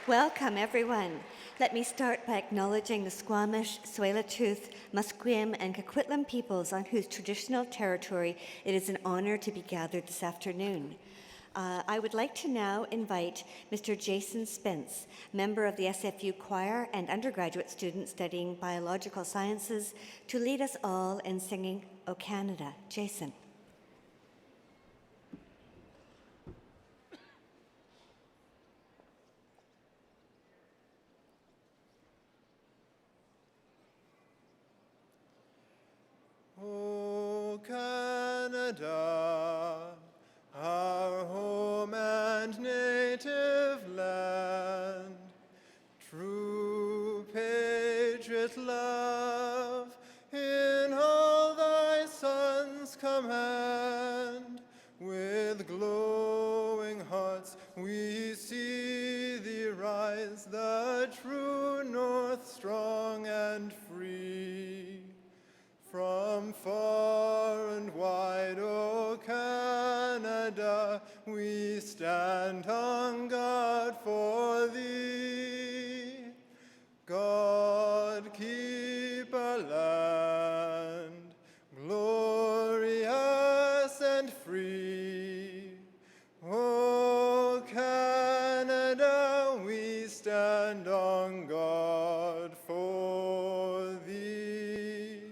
Welcome, everyone. Let me start by acknowledging the Squamish, Tsleil-Waututh, Musqueam, and Coquitlam peoples on whose traditional territory it is an honor to be gathered this afternoon. I would like to now invite Mr. Jason Spence, member of the SFU choir and undergraduate student studying biological sciences, to lead us all in singing O Canada. Jason. O Canada, our home and native land, true patriot love in all thy sons command. With glowing hearts we see thee rise, the true north strong and free. From far and wide, O Canada, we stand on guard for thee. God keep our land glorious and free. O Canada, we stand on guard for thee.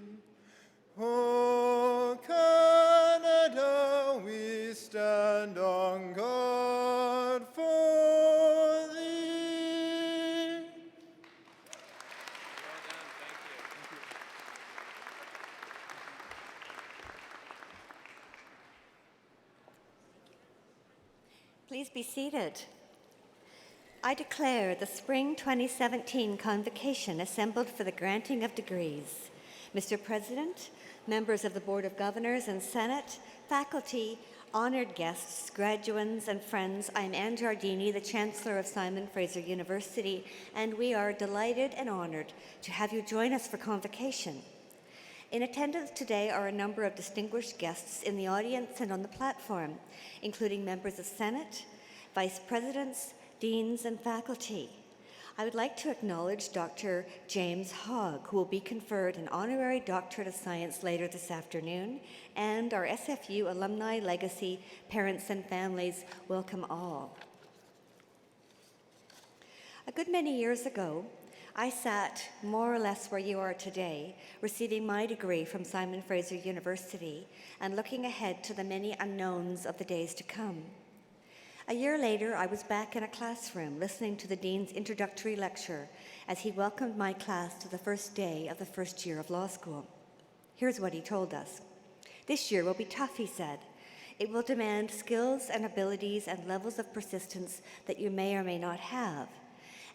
O Canada, we stand on guard for thee. Please be seated. I declare the Spring 2017 Convocation assembled for the granting of degrees. Mr. President, members of the Board of Governors and Senate, faculty, honored guests, graduands, and friends, I'm Anne Giardini, the Chancellor of Simon Fraser University, and we are delighted and honored to have you join us for Convocation. In attendance today are a number of distinguished guests in the audience and on the platform, including members of Senate, vice presidents, deans, and faculty. I would like to acknowledge Dr. James Hogg, who will be conferred an Honorary Doctorate of Science later this afternoon, and our SFU Alumni Legacy parents and families. Welcome all. A good many years ago, I sat more or less where you are today, receiving my degree from Simon Fraser University and looking ahead to the many unknowns of the days to come. A year later, I was back in a classroom listening to the Dean's introductory lecture as he welcomed my class to the first day of the first year of law school. Here's what he told us. This year will be tough, he said. It will demand skills and abilities and levels of persistence that you may or may not have.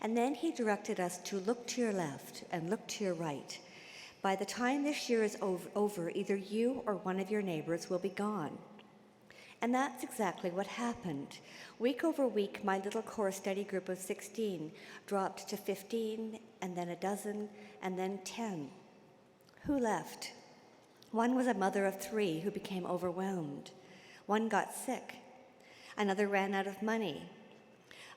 And then he directed us to look to your left and look to your right. By the time this year is over, either you or one of your neighbors will be gone. And that's exactly what happened. Week over week, my little core study group of 16 dropped to 15, and then a dozen, and then 10. Who left? One was a mother of 3 who became overwhelmed. One got sick. Another ran out of money.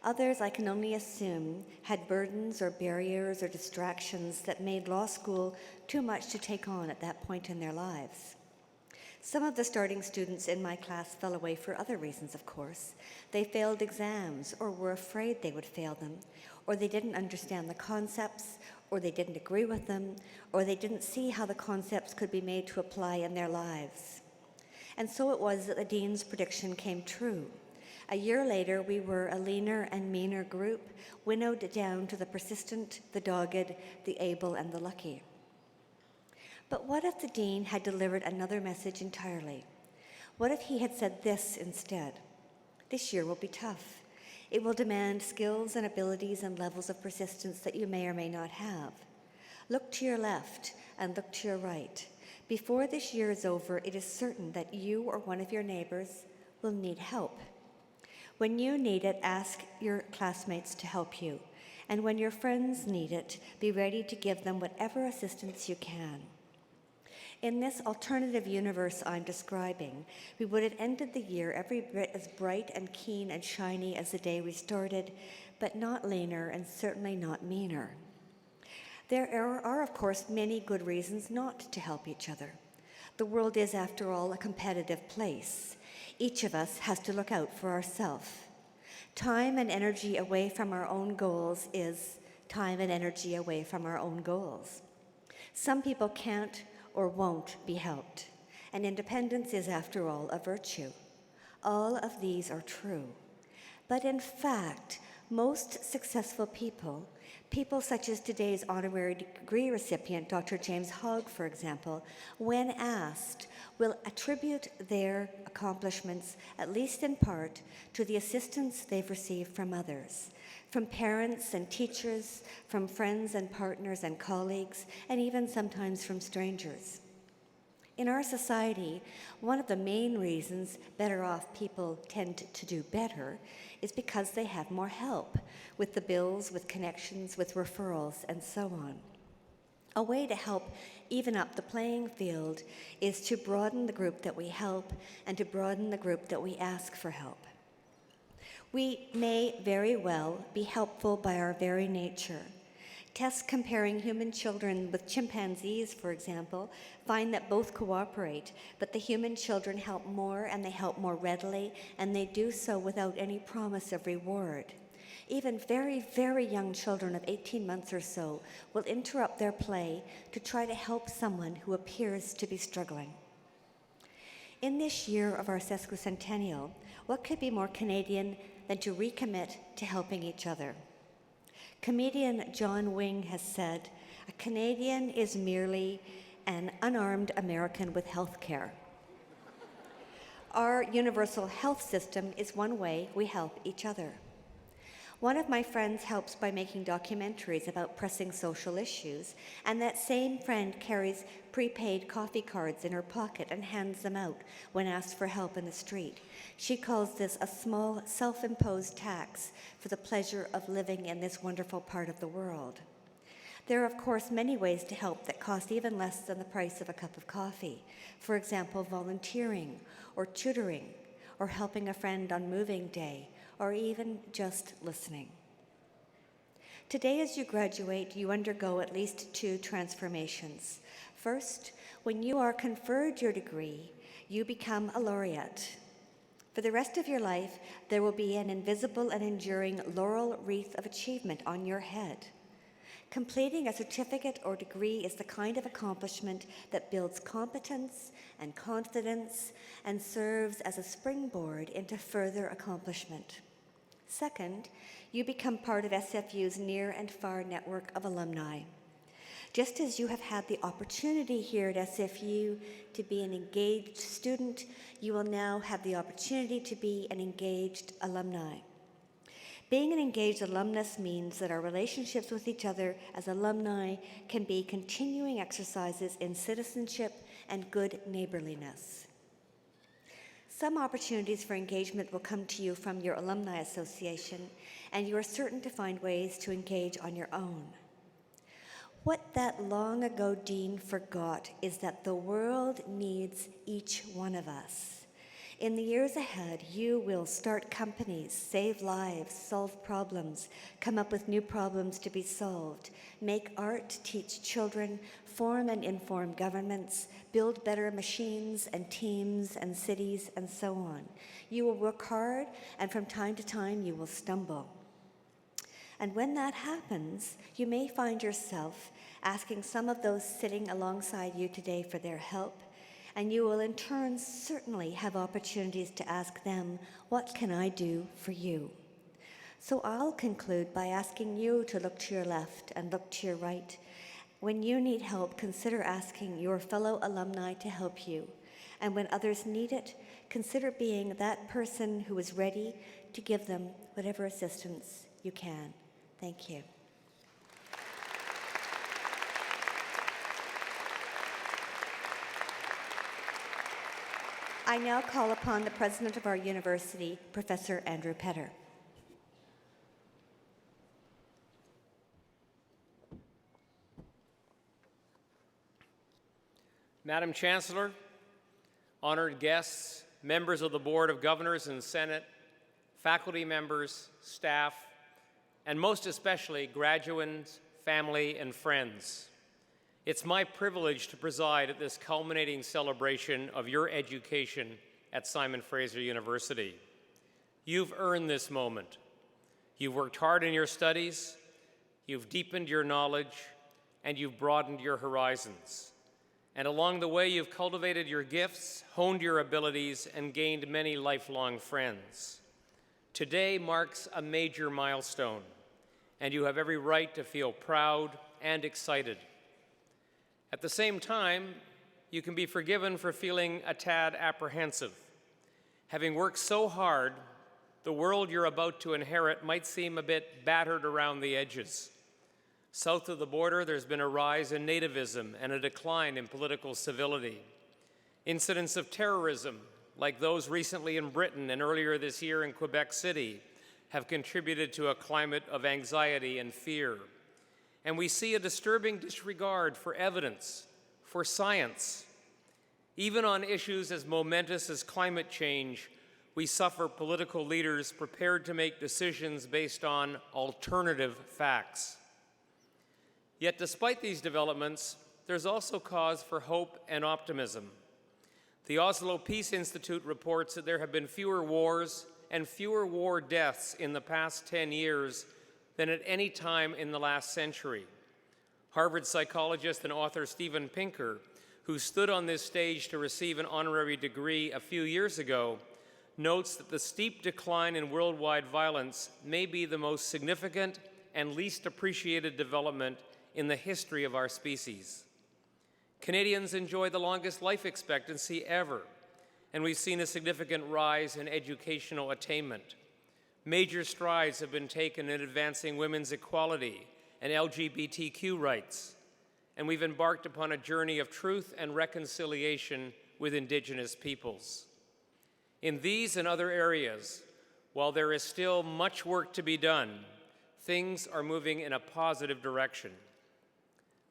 Others, I can only assume, had burdens or barriers or distractions that made law school too much to take on at that point in their lives. Some of the starting students in my class fell away for other reasons, of course. They failed exams or were afraid they would fail them, or they didn't understand the concepts, or they didn't agree with them, or they didn't see how the concepts could be made to apply in their lives. And so it was that the Dean's prediction came true. A year later, we were a leaner and meaner group, winnowed down to the persistent, the dogged, the able, and the lucky. But what if the Dean had delivered another message entirely? What if he had said this instead? This year will be tough. It will demand skills and abilities and levels of persistence that you may or may not have. Look to your left and look to your right. Before this year is over, it is certain that you or one of your neighbors will need help. When you need it, ask your classmates to help you. And when your friends need it, be ready to give them whatever assistance you can. In this alternative universe I'm describing, we would have ended the year every bit as bright and keen and shiny as the day we started, but not leaner and certainly not meaner. There are, of course, many good reasons not to help each other. The world is, after all, a competitive place. Each of us has to look out for ourselves. Time and energy away from our own goals is time and energy away from our own goals. Some people can't or won't be helped, and independence is, after all, a virtue. All of these are true. But in fact, most successful people such as today's honorary degree recipient, Dr. James Hogg, for example, when asked, will attribute their accomplishments, at least in part, to the assistance they've received from others, from parents and teachers, from friends and partners and colleagues, and even sometimes from strangers. In our society, one of the main reasons better off people tend to do better is because they have more help with the bills, with connections, with referrals, and so on. A way to help even up the playing field is to broaden the group that we help and to broaden the group that we ask for help. We may very well be helpful by our very nature. Tests comparing human children with chimpanzees, for example, find that both cooperate, but the human children help more and they help more readily, and they do so without any promise of reward. Even very, very young children of 18 months or so will interrupt their play to try to help someone who appears to be struggling. In this year of our sesquicentennial, what could be more Canadian than to recommit to helping each other? Comedian John Wing has said, "A Canadian is merely an unarmed American with health care." Our universal health system is one way we help each other. One of my friends helps by making documentaries about pressing social issues, and that same friend carries prepaid coffee cards in her pocket and hands them out when asked for help in the street. She calls this a small self-imposed tax for the pleasure of living in this wonderful part of the world. There are, of course, many ways to help that cost even less than the price of a cup of coffee. For example, volunteering or tutoring or helping a friend on moving day, or even just listening. Today, as you graduate, you undergo at least two transformations. First, when you are conferred your degree, you become a laureate. For the rest of your life, there will be an invisible and enduring laurel wreath of achievement on your head. Completing a certificate or degree is the kind of accomplishment that builds competence and confidence and serves as a springboard into further accomplishment. Second, you become part of SFU's near and far network of alumni. Just as you have had the opportunity here at SFU to be an engaged student, you will now have the opportunity to be an engaged alumni. Being an engaged alumnus means that our relationships with each other as alumni can be continuing exercises in citizenship and good neighborliness. Some opportunities for engagement will come to you from your alumni association, and you are certain to find ways to engage on your own. What that long ago dean forgot is that the world needs each one of us. In the years ahead, you will start companies, save lives, solve problems, come up with new problems to be solved, make art, teach children, form and inform governments, build better machines and teams and cities and so on. You will work hard, and from time to time you will stumble. And when that happens, you may find yourself asking some of those sitting alongside you today for their help, and you will in turn certainly have opportunities to ask them, "What can I do for you?" So I'll conclude by asking you to look to your left and look to your right. When you need help, consider asking your fellow alumni to help you. And when others need it, consider being that person who is ready to give them whatever assistance you can. Thank you. I now call upon the president of our university, Professor Andrew Petter. Madam Chancellor, honored guests, members of the Board of Governors and Senate, faculty members, staff, and most especially graduates, family, and friends. It's my privilege to preside at this culminating celebration of your education at Simon Fraser University. You've earned this moment. You've worked hard in your studies, you've deepened your knowledge, and you've broadened your horizons. And along the way, you've cultivated your gifts, honed your abilities, and gained many lifelong friends. Today marks a major milestone, and you have every right to feel proud and excited. At the same time, you can be forgiven for feeling a tad apprehensive. Having worked so hard, the world you're about to inherit might seem a bit battered around the edges. South of the border, there's been a rise in nativism and a decline in political civility. Incidents of terrorism, like those recently in Britain and earlier this year in Quebec City, have contributed to a climate of anxiety and fear. And we see a disturbing disregard for evidence, for science. Even on issues as momentous as climate change, we suffer political leaders prepared to make decisions based on alternative facts. Yet despite these developments, there's also cause for hope and optimism. The Oslo Peace Institute reports that there have been fewer wars and fewer war deaths in the past 10 years than at any time in the last century. Harvard psychologist and author Steven Pinker, who stood on this stage to receive an honorary degree a few years ago, notes that the steep decline in worldwide violence may be the most significant and least appreciated development in the history of our species. Canadians enjoy the longest life expectancy ever, and we've seen a significant rise in educational attainment. Major strides have been taken in advancing women's equality and LGBTQ rights, and we've embarked upon a journey of truth and reconciliation with Indigenous peoples. In these and other areas, while there is still much work to be done, things are moving in a positive direction.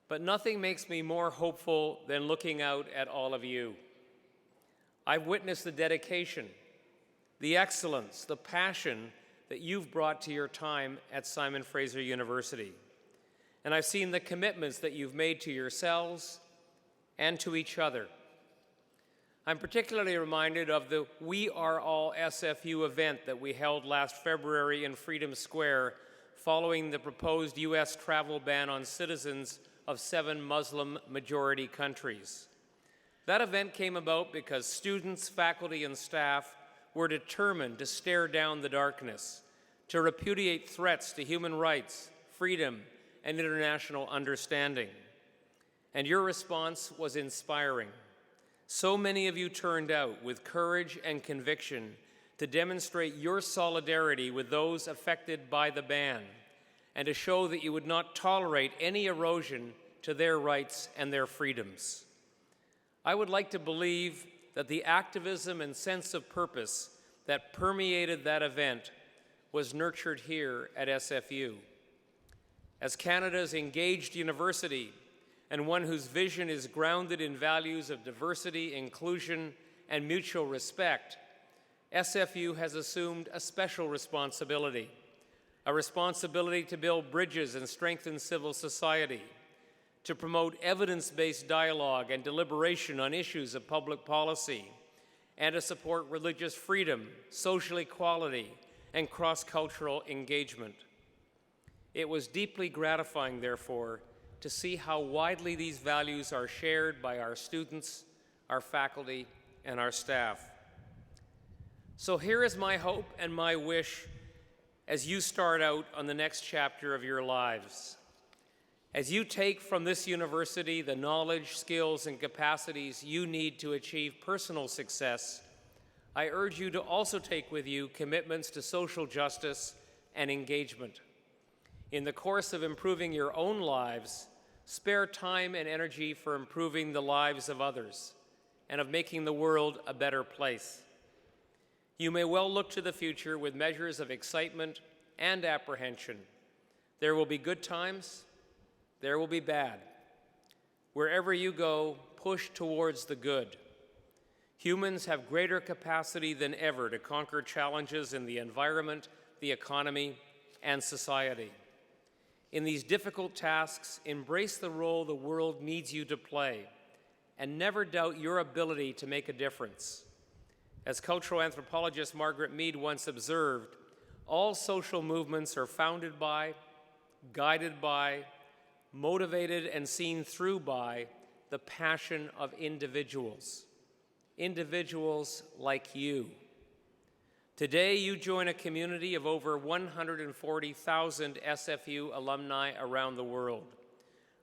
But nothing makes me more hopeful than looking out at all of you. I've witnessed the dedication, the excellence, the passion that you've brought to your time at Simon Fraser University. And I've seen the commitments that you've made to yourselves and to each other. I'm particularly reminded of the We Are All SFU event that we held last February in Freedom Square following the proposed U.S. travel ban on citizens of 7 Muslim-majority countries. That event came about because students, faculty, and staff were determined to stare down the darkness, to repudiate threats to human rights, freedom, and international understanding. And your response was inspiring. So many of you turned out with courage and conviction to demonstrate your solidarity with those affected by the ban and to show that you would not tolerate any erosion to their rights and their freedoms. I would like to believe that the activism and sense of purpose that permeated that event was nurtured here at SFU. As Canada's engaged university and one whose vision is grounded in values of diversity, inclusion, and mutual respect, SFU has assumed a special responsibility, a responsibility to build bridges and strengthen civil society, to promote evidence-based dialogue and deliberation on issues of public policy, and to support religious freedom, social equality, and cross-cultural engagement. It was deeply gratifying, therefore, to see how widely these values are shared by our students, our faculty, and our staff. So here is my hope and my wish as you start out on the next chapter of your lives. As you take from this university the knowledge, skills, and capacities you need to achieve personal success, I urge you to also take with you commitments to social justice and engagement. In the course of improving your own lives, spare time and energy for improving the lives of others and of making the world a better place. You may well look to the future with measures of excitement and apprehension. There will be good times, there will be bad. Wherever you go, push towards the good. Humans have greater capacity than ever to conquer challenges in the environment, the economy, and society. In these difficult tasks, embrace the role the world needs you to play, and never doubt your ability to make a difference. As cultural anthropologist Margaret Mead once observed, all social movements are founded by, guided by, motivated and seen through by the passion of individuals. Individuals like you. Today, you join a community of over 140,000 SFU alumni around the world.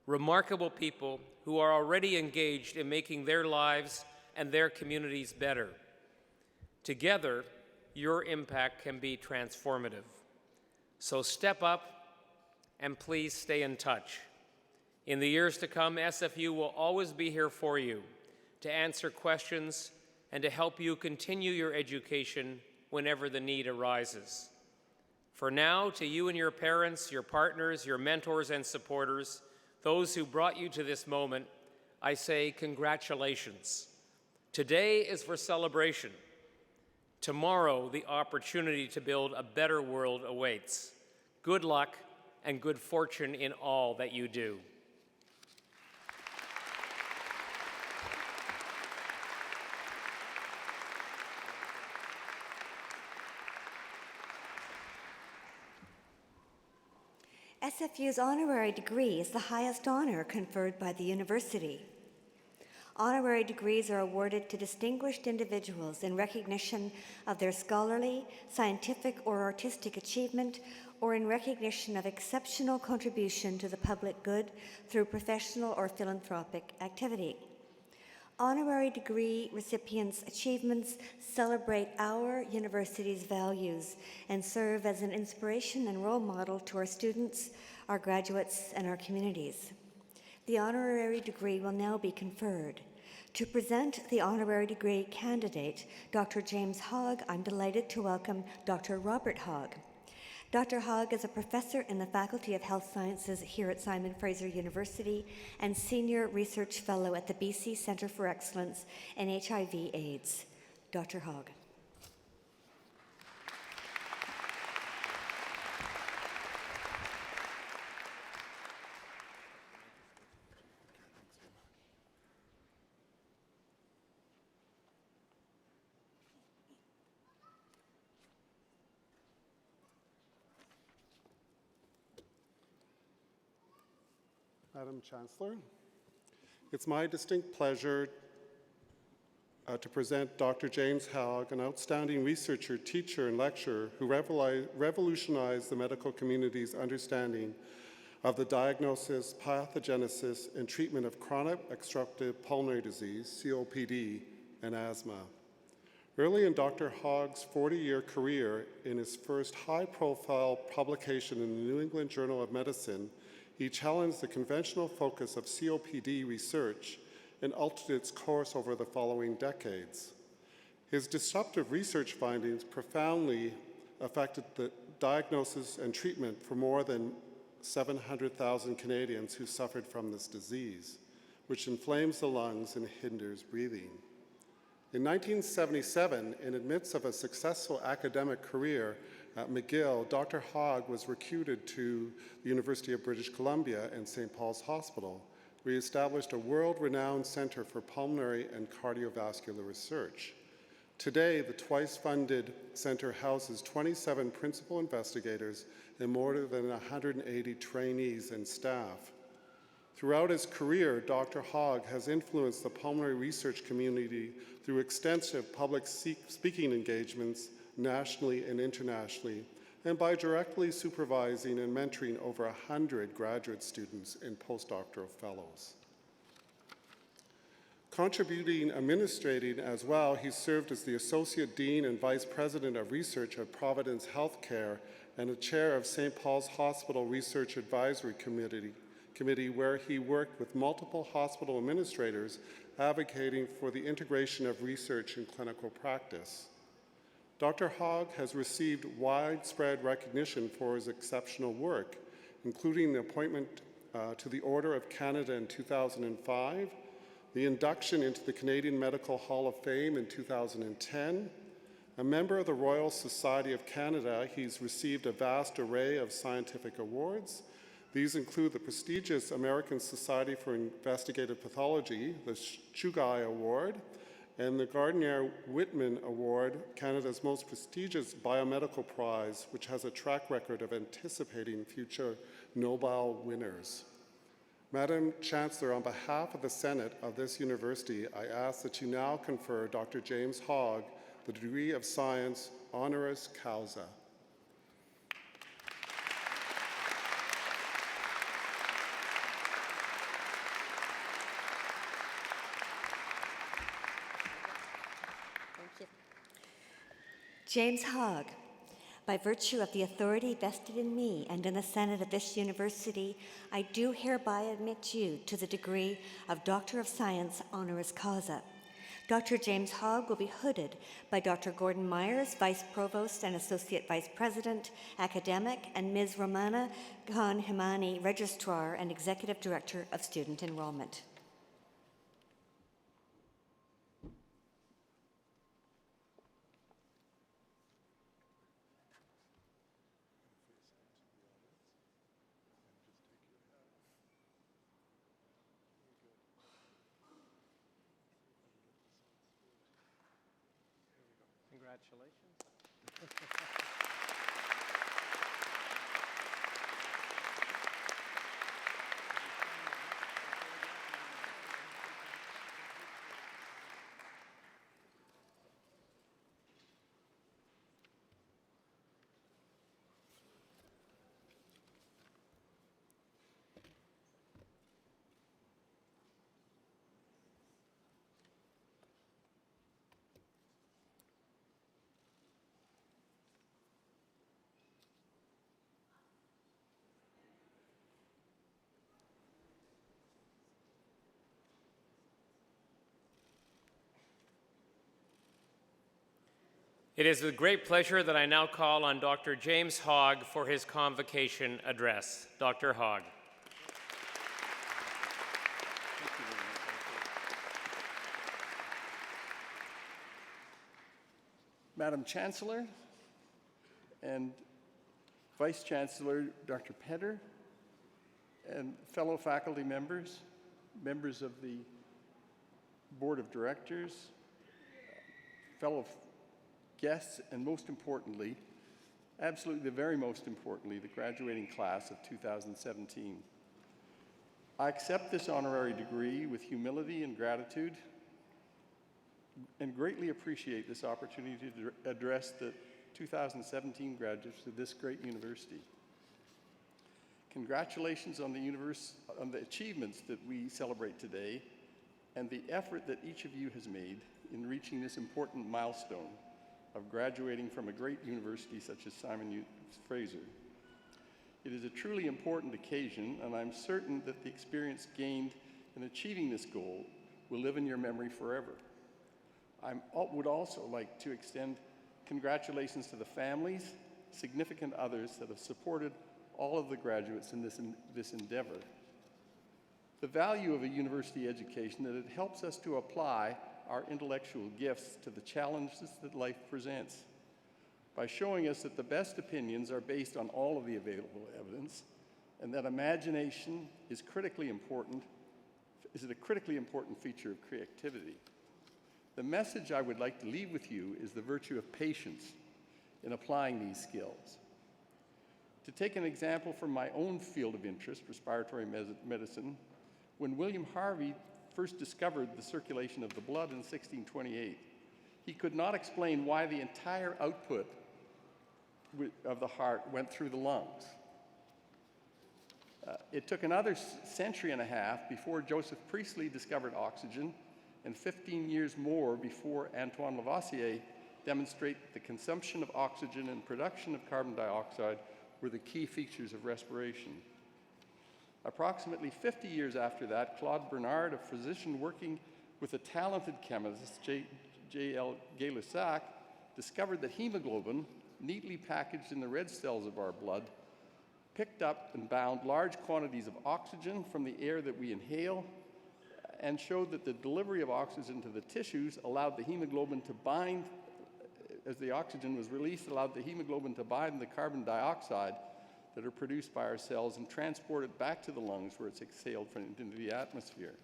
Remarkable people who are already engaged in making their lives and their communities better. Together, your impact can be transformative. So step up and please stay in touch. In the years to come, SFU will always be here for you to answer questions and to help you continue your education whenever the need arises. For now, to you and your parents, your partners, your mentors and supporters, those who brought you to this moment, I say congratulations. Today is for celebration. Tomorrow, the opportunity to build a better world awaits. Good luck and good fortune in all that you do. SFU's honorary degree is the highest honor conferred by the university. Honorary degrees are awarded to distinguished individuals in recognition of their scholarly, scientific, or artistic achievement, or in recognition of exceptional contribution to the public good through professional or philanthropic activity. Honorary degree recipients' achievements celebrate our university's values and serve as an inspiration and role model to our students, our graduates, and our communities. The honorary degree will now be conferred. To present the honorary degree candidate, Dr. James Hogg, I'm delighted to welcome Dr. Robert Hogg. Dr. Hogg is a professor in the Faculty of Health Sciences here at Simon Fraser University and Senior Research Fellow at the BC Centre for Excellence in HIV/AIDS. Dr. Hogg. Madam Chancellor, it's my distinct pleasure to present Dr. James Hogg, an outstanding researcher, teacher, and lecturer who revolutionized the medical community's understanding of the diagnosis, pathogenesis, and treatment of chronic obstructive pulmonary disease, COPD, and asthma. Early in Dr. Hogg's 40-year career, in his first high-profile publication in the New England Journal of Medicine, he challenged the conventional focus of COPD research and altered its course over the following decades. His disruptive research findings profoundly affected the diagnosis and treatment for more than 700,000 Canadians who suffered from this disease, which inflames the lungs and hinders breathing. In 1977, in the midst of a successful academic career at McGill, Dr. Hogg was recruited to the University of British Columbia and St. Paul's Hospital, where he established a world-renowned center for pulmonary and cardiovascular research. Today, the twice-funded center houses 27 principal investigators and more than 180 trainees and staff. Throughout his career, Dr. Hogg has influenced the pulmonary research community through extensive public speaking engagements nationally and internationally, and by directly supervising and mentoring over 100 graduate students and postdoctoral fellows. Contributing administrating as well, he served as the Associate Dean and Vice President of Research at Providence Healthcare and the Chair of St. Paul's Hospital Research Advisory Committee, where he worked with multiple hospital administrators advocating for the integration of research in clinical practice. Dr. Hogg has received widespread recognition for his exceptional work, including the appointment to the Order of Canada in 2005, the induction into the Canadian Medical Hall of Fame in 2010. A member of the Royal Society of Canada, he's received a vast array of scientific awards. These include the prestigious American Society for Investigative Pathology, the Chugai Award, and the Gardner-Whitman Award, Canada's most prestigious biomedical prize, which has a track record of anticipating future Nobel winners. Madam Chancellor, on behalf of the Senate of this university, I ask that you now confer Dr. James Hogg the degree of Science honoris causa. James Hogg, by virtue of the authority vested in me and in the Senate of this university, I do hereby admit you to the degree of Doctor of Science honoris causa. Dr. James Hogg will be hooded by Dr. Gordon Myers, Vice Provost and Associate Vice President, Academic, and Ms. Romana Khan-Himani, Registrar and Executive Director of Student Enrollment. Congratulations. It is with great pleasure that I now call on Dr. James Hogg for his convocation address. Dr. Hogg. Madam Chancellor and Vice Chancellor Dr. Petter, and fellow faculty members, members of the Board of Directors, fellow guests, and most importantly, absolutely the very most importantly, the graduating class of 2017. I accept this honorary degree with humility and gratitude and greatly appreciate this opportunity to address the 2017 graduates of this great university. Congratulations on the achievements that we celebrate today and the effort that each of you has made in reaching this important milestone of graduating from a great university such as Simon Fraser. It is a truly important occasion, and I'm certain that the experience gained in achieving this goal will live in your memory forever. I would also like to extend congratulations to the families, significant others that have supported all of the graduates in this endeavor. The value of a university education that it helps us to apply our intellectual gifts to the challenges that life presents by showing us that the best opinions are based on all of the available evidence and that imagination is a critically important feature of creativity. The message I would like to leave with you is the virtue of patience in applying these skills. To take an example from my own field of interest, respiratory medicine, when William Harvey first discovered the circulation of the blood in 1628, he could not explain why the entire output of the heart went through the lungs. It took another century and a half before Joseph Priestley discovered oxygen, and 15 years more before Antoine Lavoisier demonstrated the consumption of oxygen and production of carbon dioxide were the key features of respiration. Approximately 50 years after that, Claude Bernard, a physician working with a talented chemist, J.L. Gay-Lussac, discovered that hemoglobin, neatly packaged in the red cells of our blood, picked up and bound large quantities of oxygen from the air that we inhale and showed that the delivery of oxygen to the tissues allowed the hemoglobin to bind, as the oxygen was released, allowed the hemoglobin to bind the carbon dioxide that are produced by our cells and transport it back to the lungs where it's exhaled into the atmosphere.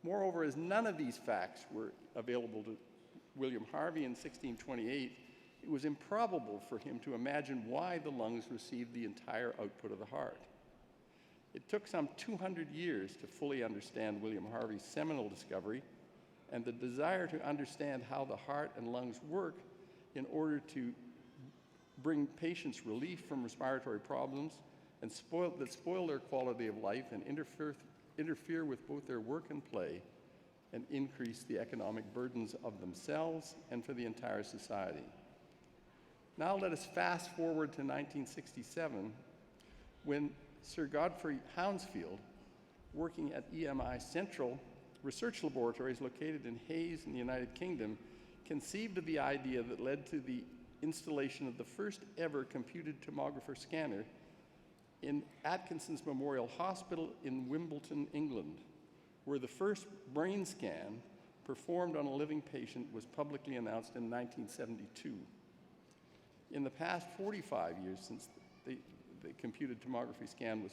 Moreover, as none of these facts were available to William Harvey in 1628, it was improbable for him to imagine why the lungs received the entire output of the heart. It took some 200 years to fully understand William Harvey's seminal discovery and the desire to understand how the heart and lungs work in order to bring patients relief from respiratory problems and that spoil their quality of life and interfere with both their work and play and increase the economic burdens of themselves and for the entire society. Now let us fast forward to 1967, when Sir Godfrey Hounsfield, working at EMI Central Research Laboratories located in Hayes in the United Kingdom, conceived of the idea that led to the installation of the first ever computed tomographer scanner in Atkinson's Memorial Hospital in Wimbledon, England, where the first brain scan performed on a living patient was publicly announced in 1972. In the past 45 years since the computed tomography scan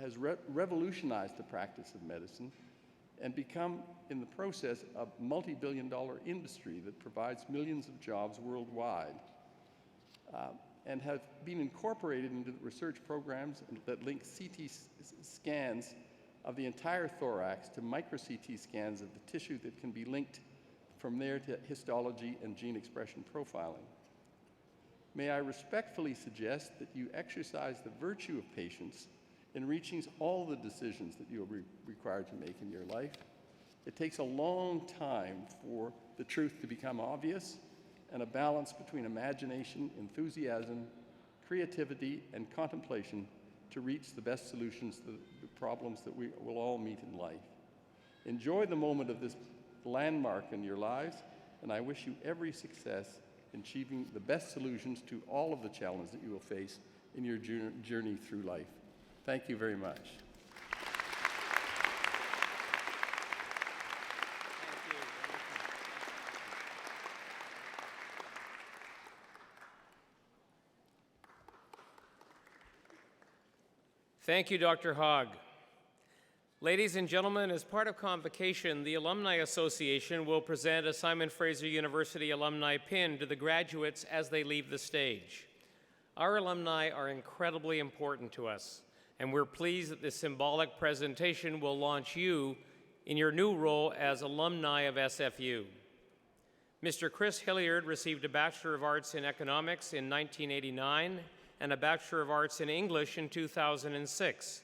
has revolutionized the practice of medicine and become, in the process, a multi-billion-dollar industry that provides millions of jobs worldwide, and have been incorporated into research programs that link CT scans of the entire thorax to micro-CT scans of the tissue that can be linked from there to histology and gene expression profiling. May I respectfully suggest that you exercise the virtue of patience in reaching all the decisions that you are required to make in your life. It takes a long time for the truth to become obvious, and a balance between imagination, enthusiasm, creativity, and contemplation to reach the best solutions to the problems that we will all meet in life. Enjoy the moment of this landmark in your lives, and I wish you every success in achieving the best solutions to all of the challenges that you will face in your journey through life. Thank you very much. Thank you, Dr. Hogg. Ladies and gentlemen, as part of Convocation, the Alumni Association will present a Simon Fraser University alumni pin to the graduates as they leave the stage. Our alumni are incredibly important to us, and we're pleased that this symbolic presentation will launch you in your new role as alumni of SFU. Mr. Chris Hilliard received a Bachelor of Arts in Economics in 1989 and a Bachelor of Arts in English in 2006.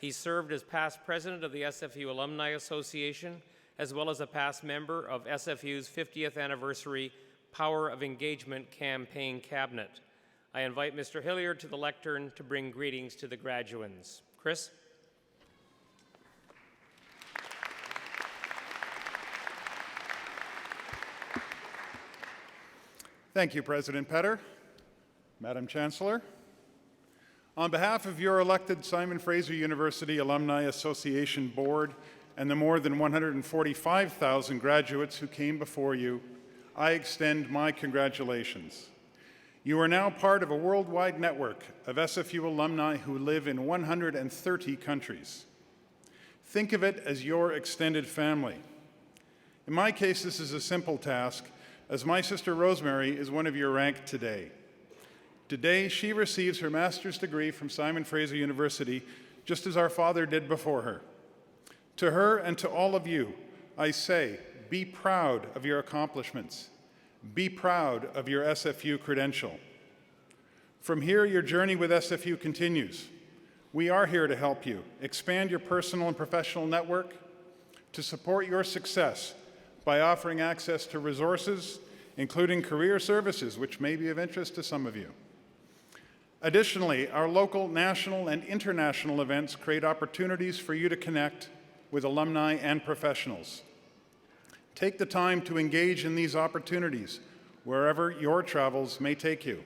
He served as past president of the SFU Alumni Association, as well as a past member of SFU's 50th anniversary Power of Engagement campaign cabinet. I invite Mr. Hilliard to the lectern to bring greetings to the graduands. Chris? Thank you, President Petter, Madam Chancellor. On behalf of your elected Simon Fraser University Alumni Association Board and the more than 145,000 graduates who came before you, I extend my congratulations. You are now part of a worldwide network of SFU alumni who live in 130 countries. Think of it as your extended family. In my case, this is a simple task, as my sister Rosemary is one of your rank today. Today, she receives her master's degree from Simon Fraser University, just as our father did before her. To her and to all of you, I say, be proud of your accomplishments. Be proud of your SFU credential. From here, your journey with SFU continues. We are here to help you expand your personal and professional network, to support your success by offering access to resources, including career services, which may be of interest to some of you. Additionally, our local, national, and international events create opportunities for you to connect with alumni and professionals. Take the time to engage in these opportunities wherever your travels may take you.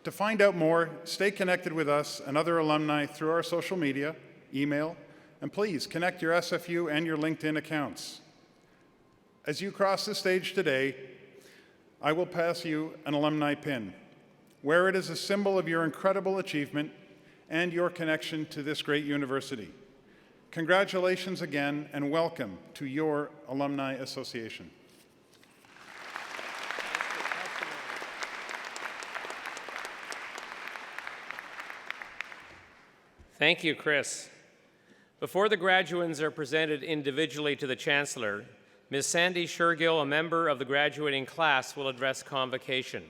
To find out more, stay connected with us and other alumni through our social media, email, And please connect your SFU and your LinkedIn accounts. As you cross the stage today, I will pass you an alumni pin. Wear it as a symbol of your incredible achievement and your connection to this great university. Congratulations again, and welcome to your Alumni Association. Thank you, Chris. Before the graduands are presented individually to the Chancellor, Ms. Sandy Shergill, a member of the graduating class, will address Convocation.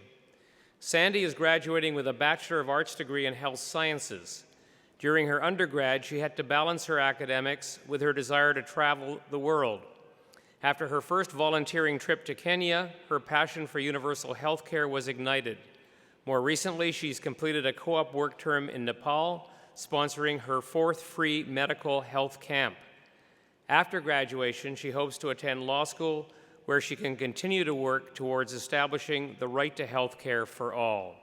Sandy is graduating with a Bachelor of Arts degree in Health Sciences. During her undergrad, she had to balance her academics with her desire to travel the world. After her first volunteering trip to Kenya, her passion for universal health care was ignited. More recently, she's completed a co-op work term in Nepal, sponsoring her 4th free medical health camp. After graduation, she hopes to attend law school, where she can continue to work towards establishing the right to health care for all.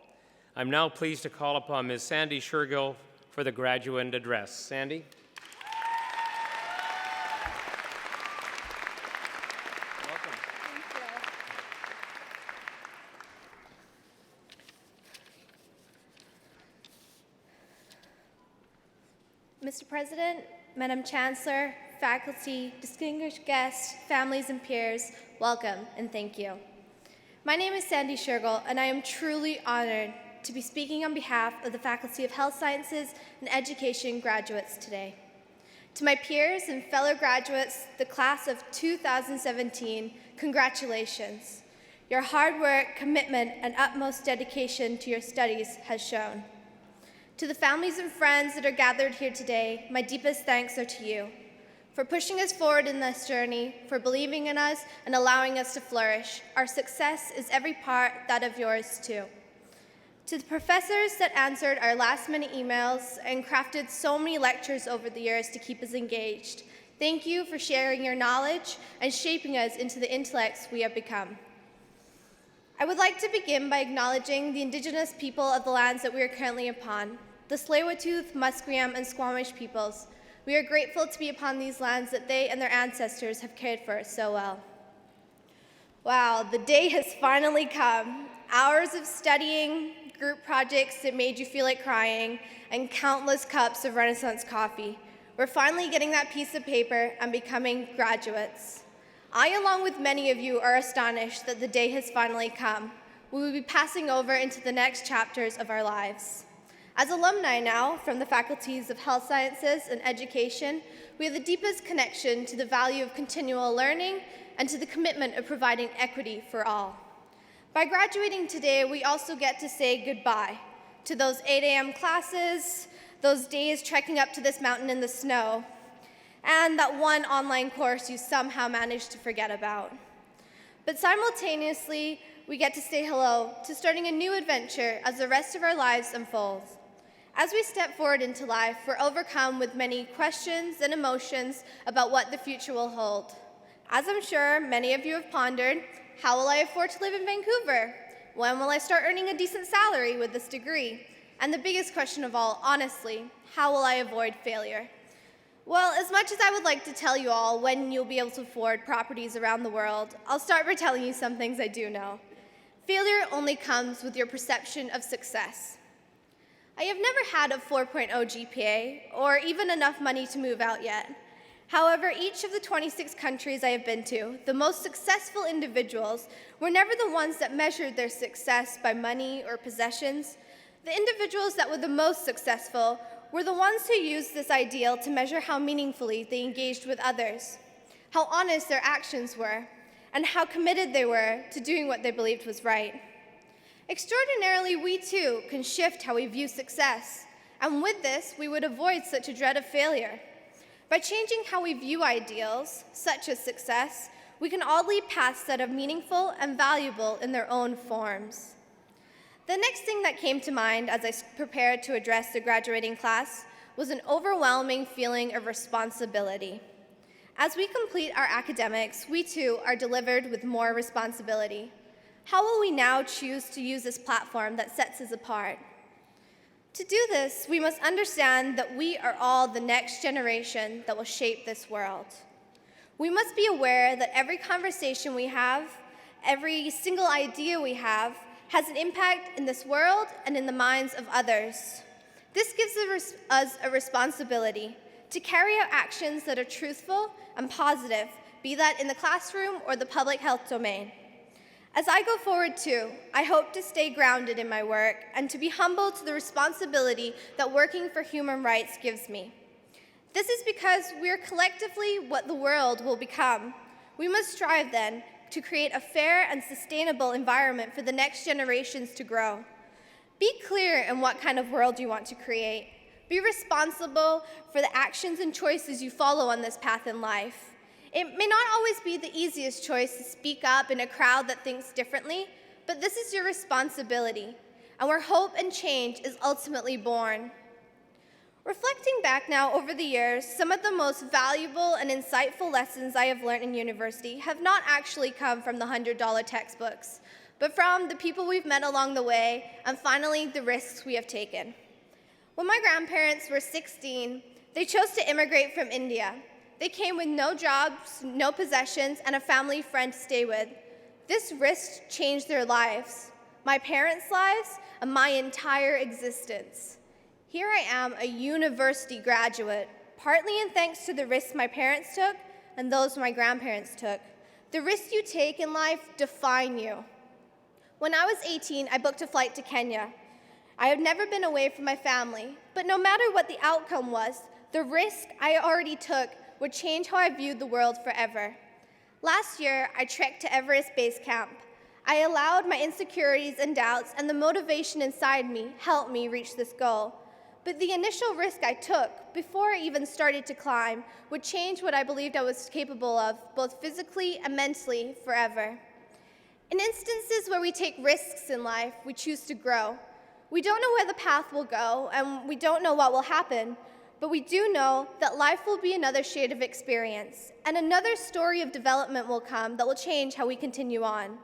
I'm now pleased to call upon Ms. Sandy Shergill for the graduand address. Sandy? Welcome. Mr. President, Madam Chancellor, faculty, distinguished guests, families, and peers, welcome and thank you. My name is Sandy Shergill, and I am truly honored to be speaking on behalf of the Faculty of Health Sciences and Education graduates today. To my peers and fellow graduates, the class of 2017, congratulations. Your hard work, commitment, and utmost dedication to your studies has shown. To the families and friends that are gathered here today, my deepest thanks are to you for pushing us forward in this journey, for believing in us and allowing us to flourish. Our success is every part that of yours too. To the professors that answered our last-minute emails and crafted so many lectures over the years to keep us engaged, thank you for sharing your knowledge and shaping us into the intellects we have become. I would like to begin by acknowledging the Indigenous people of the lands that we are currently upon, the Tsleil-Waututh, Musqueam, and Squamish peoples. We are grateful to be upon these lands that they and their ancestors have cared for us so well. Wow, the day has finally come. Hours of studying, group projects that made you feel like crying, and countless cups of Renaissance coffee. We're finally getting that piece of paper and becoming graduates. I, along with many of you, are astonished that the day has finally come. We will be passing over into the next chapters of our lives. As alumni now from the faculties of Health Sciences and Education, we have the deepest connection to the value of continual learning and to the commitment of providing equity for all. By graduating today, we also get to say goodbye to those 8 a.m. classes, those days trekking up to this mountain in the snow, and that one online course you somehow managed to forget about. But simultaneously, we get to say hello to starting a new adventure as the rest of our lives unfolds. As we step forward into life, we're overcome with many questions and emotions about what the future will hold. As I'm sure many of you have pondered, how will I afford to live in Vancouver? When will I start earning a decent salary with this degree? And the biggest question of all, honestly, how will I avoid failure? Well, as much as I would like to tell you all when you'll be able to afford properties around the world, I'll start by telling you some things I do know. Failure only comes with your perception of success. I have never had a 4.0 GPA or even enough money to move out yet. However, each of the 26 countries I have been to, the most successful individuals were never the ones that measured their success by money or possessions. The individuals that were the most successful were the ones who used this ideal to measure how meaningfully they engaged with others, how honest their actions were, and how committed they were to doing what they believed was right. Extraordinarily, we too can shift how we view success, and with this, we would avoid such a dread of failure. By changing how we view ideals, such as success, we can all lead paths that are meaningful and valuable in their own forms. The next thing that came to mind as I prepared to address the graduating class was an overwhelming feeling of responsibility. As we complete our academics, we too are delivered with more responsibility. How will we now choose to use this platform that sets us apart? To do this, we must understand that we are all the next generation that will shape this world. We must be aware that every conversation we have, every single idea we have, has an impact in this world and in the minds of others. This gives us a responsibility to carry out actions that are truthful and positive, be that in the classroom or the public health domain. As I go forward too, I hope to stay grounded in my work and to be humble to the responsibility that working for human rights gives me. This is because we are collectively what the world will become. We must strive then to create a fair and sustainable environment for the next generations to grow. Be clear in what kind of world you want to create. Be responsible for the actions and choices you follow on this path in life. It may not always be the easiest choice to speak up in a crowd that thinks differently, but this is your responsibility, and where hope and change is ultimately born. Reflecting back now over the years, some of the most valuable and insightful lessons I have learned in university have not actually come from the $100 textbooks, but from the people we've met along the way, and finally, the risks we have taken. When my grandparents were 16, they chose to immigrate from India. They came with no jobs, no possessions, and a family friend to stay with. This risk changed their lives, my parents' lives, and my entire existence. Here I am, a university graduate, partly in thanks to the risks my parents took and those my grandparents took. The risks you take in life define you. When I was 18, I booked a flight to Kenya. I had never been away from my family, but no matter what the outcome was, the risk I already took would change how I viewed the world forever. Last year, I trekked to Everest Base Camp. I allowed my insecurities and doubts and the motivation inside me help me reach this goal. But the initial risk I took, before I even started to climb, would change what I believed I was capable of, both physically and mentally, forever. In instances where we take risks in life, we choose to grow. We don't know where the path will go, and we don't know what will happen, but we do know that life will be another shade of experience, and another story of development will come that will change how we continue on.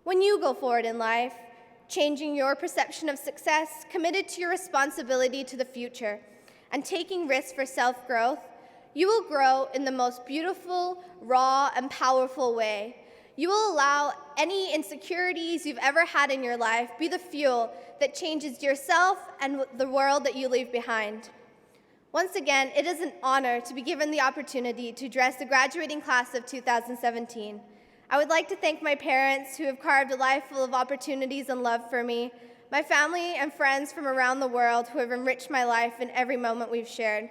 When you go forward in life, changing your perception of success, committed to your responsibility to the future, and taking risks for self-growth, you will grow in the most beautiful, raw, and powerful way. You will allow any insecurities you've ever had in your life be the fuel that changes yourself and the world that you leave behind. Once again, it is an honor to be given the opportunity to address the graduating class of 2017. I would like to thank my parents who have carved a life full of opportunities and love for me, my family and friends from around the world who have enriched my life in every moment we've shared.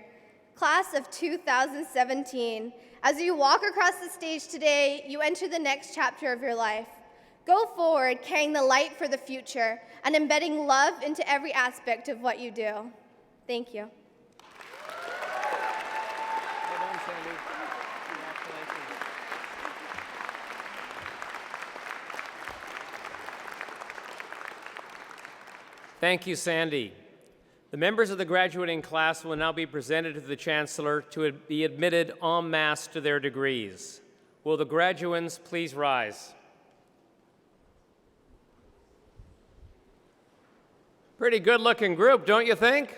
Class of 2017, as you walk across the stage today, you enter the next chapter of your life. Go forward carrying the light for the future and embedding love into every aspect of what you do. Thank you. Thank you, Sandy. The members of the graduating class will now be presented to the Chancellor to be admitted en masse to their degrees. Will the graduands please rise? Pretty good-looking group, don't you think?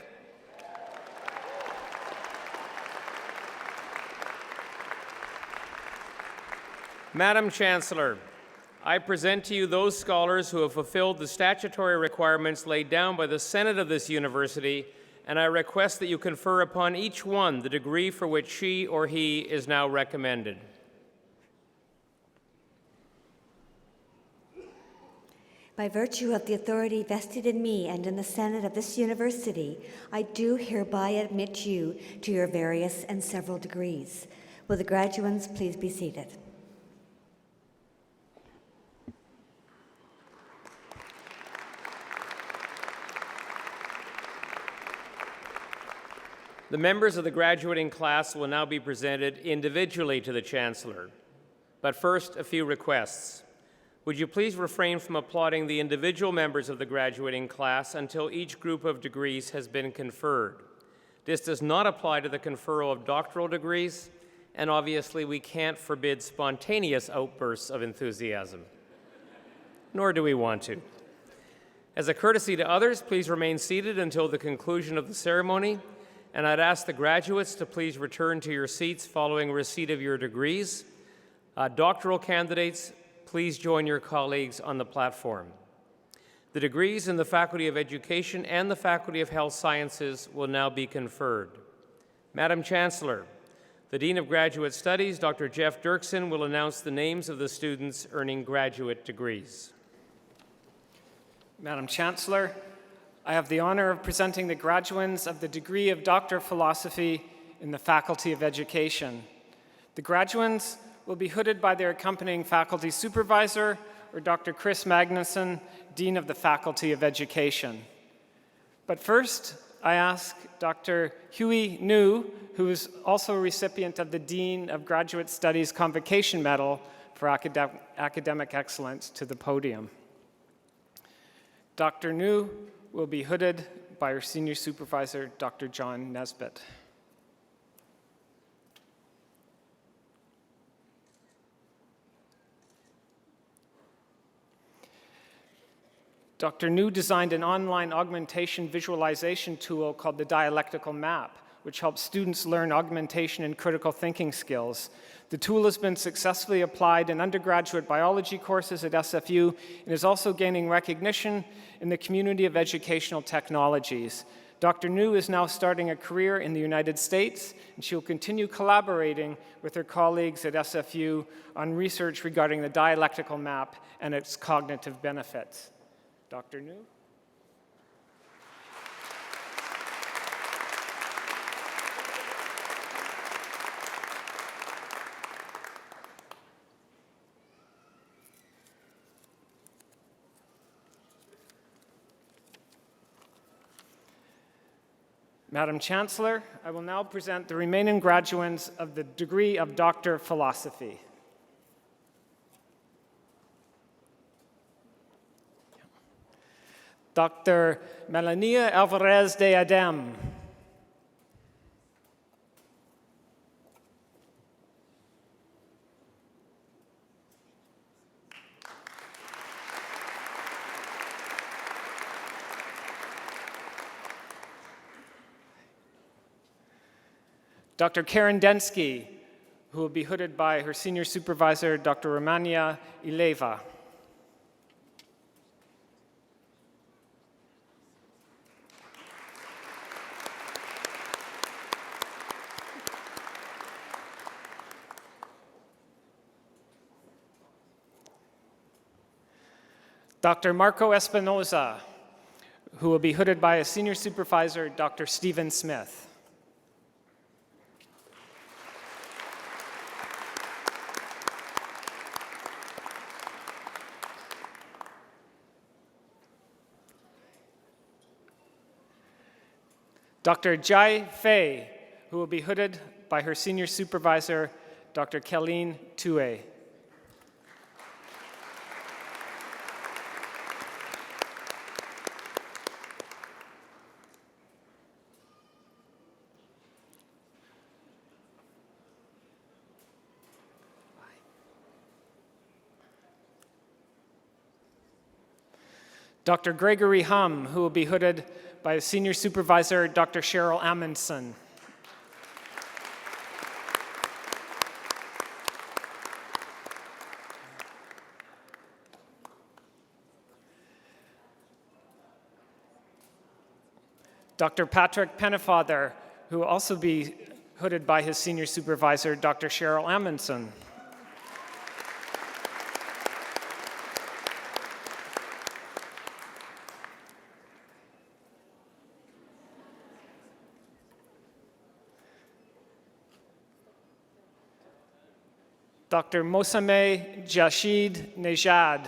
Madam Chancellor, I present to you those scholars who have fulfilled the statutory requirements laid down by the Senate of this university, and I request that you confer upon each one the degree for which she or he is now recommended. By virtue of the authority vested in me and in the Senate of this university, I do hereby admit you to your various and several degrees. Will the graduands please be seated? The members of the graduating class will now be presented individually to the Chancellor. But first, a few requests. Would you please refrain from applauding the individual members of the graduating class until each group of degrees has been conferred? This does not apply to the conferral of doctoral degrees, and obviously we can't forbid spontaneous outbursts of enthusiasm. Nor do we want to. As a courtesy to others, please remain seated until the conclusion of the ceremony, and I'd ask the graduates to please return to your seats following receipt of your degrees. Doctoral candidates, please join your colleagues on the platform. The degrees in the Faculty of Education and the Faculty of Health Sciences will now be conferred. Madam Chancellor, the Dean of Graduate Studies, Dr. Jeff Dirksen, will announce the names of the students earning graduate degrees. Madam Chancellor, I have the honor of presenting the graduands of the degree of Doctor of Philosophy in the Faculty of Education. The graduands will be hooded by their accompanying faculty supervisor, or Dr. Chris Magnuson, Dean of the Faculty of Education. But first, I ask Dr. Huey New, who is also a recipient of the Dean of Graduate Studies Convocation Medal for academic excellence, to the podium. Dr. New will be hooded by her senior supervisor, Dr. John Nesbitt. Dr. New designed an online augmentation visualization tool called the Dialectical Map, which helps students learn augmentation and critical thinking skills. The tool has been successfully applied in undergraduate biology courses at SFU and is also gaining recognition in the community of educational technologies. Dr. New is now starting a career in the United States, and she will continue collaborating with her colleagues at SFU on research regarding the dialectical map and its cognitive benefits. Dr. New? Madam Chancellor, I will now present the remaining graduands of the degree of Doctor of Philosophy. Dr. Melania Alvarez de Adem. Dr. Karen Densky, who will be hooded by her senior supervisor, Dr. Romania Ileva. Dr. Marco Espinoza, who will be hooded by a senior supervisor, Dr. Stephen Smith. Dr. Jai Fei, who will be hooded by her senior supervisor, Dr. Kelleen Tue. Dr. Gregory Hum, who will be hooded by his senior supervisor, Dr. Cheryl Amundson. Dr. Patrick Pennefather, who will also be hooded by his senior supervisor, Dr. Cheryl Amundson. Dr. Mosameh Jashid Nejad,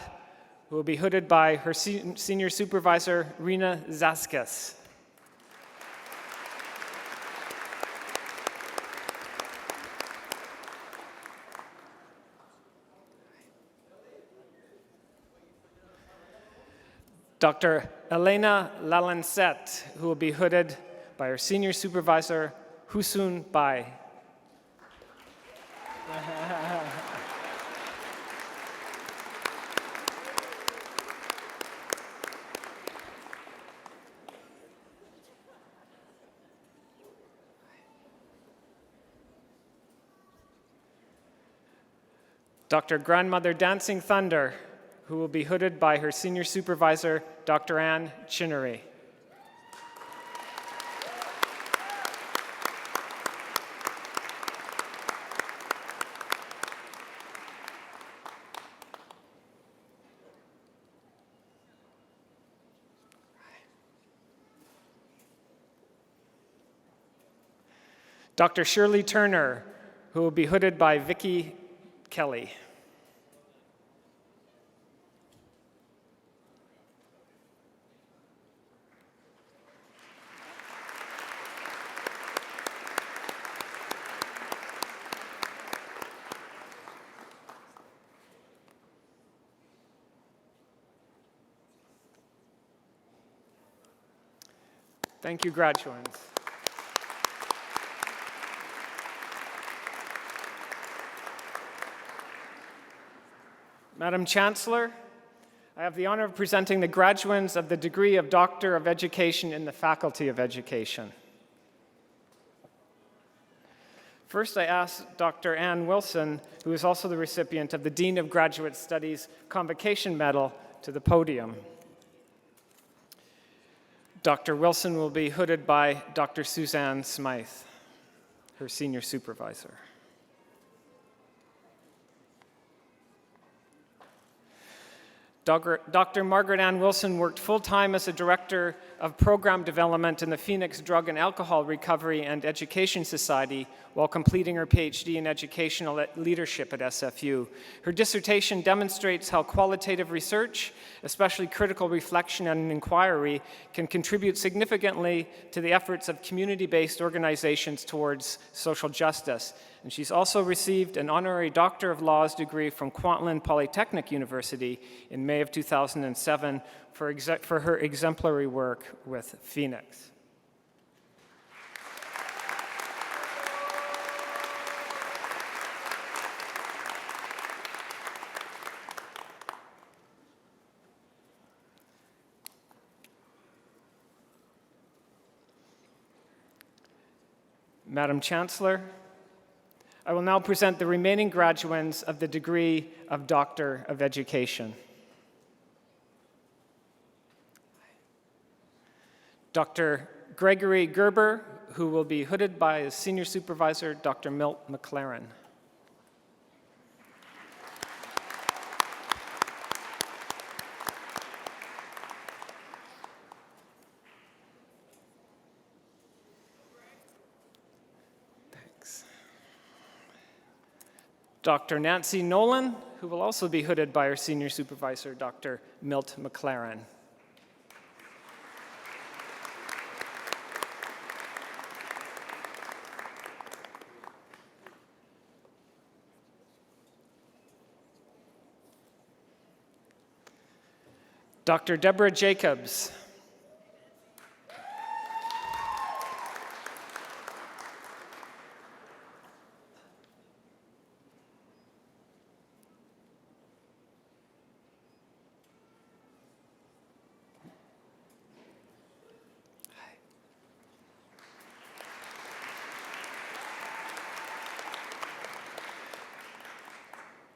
who will be hooded by her senior supervisor, Rena Zaskis. Dr. Elena Lalancette, who will be hooded by her senior supervisor, Husun Bai. Dr. Grandmother Dancing Thunder, who will be hooded by her senior supervisor, Dr. Ann Chinnery. Dr. Shirley Turner, who will be hooded by Vicki Kelly. Thank you, graduates. Madam Chancellor, I have the honor of presenting the graduates of the degree of Doctor of Education in the Faculty of Education. First, I ask Dr. Ann Wilson, who is also the recipient of the Dean of Graduate Studies Convocation Medal, to the podium. Dr. Wilson will be hooded by Dr. Suzanne Smythe, her senior supervisor. Dr. Margaret Ann Wilson worked full-time as a director of program development in the Phoenix Drug and Alcohol Recovery and Education Society while completing her PhD in educational leadership at SFU. Her dissertation demonstrates how qualitative research, especially critical reflection and inquiry, can contribute significantly to the efforts of community-based organizations towards social justice. And she's also received an honorary Doctor of Laws degree from Kwantlen Polytechnic University in May of 2007 for her exemplary work with Phoenix. Madam Chancellor, I will now present the remaining graduates of the degree of Doctor of Education. Dr. Gregory Gerber, who will be hooded by his senior supervisor, Dr. Milt McLaren. Dr. Nancy Nolan, who will also be hooded by her senior supervisor, Dr. Milt McLaren. Dr. Deborah Jacobs.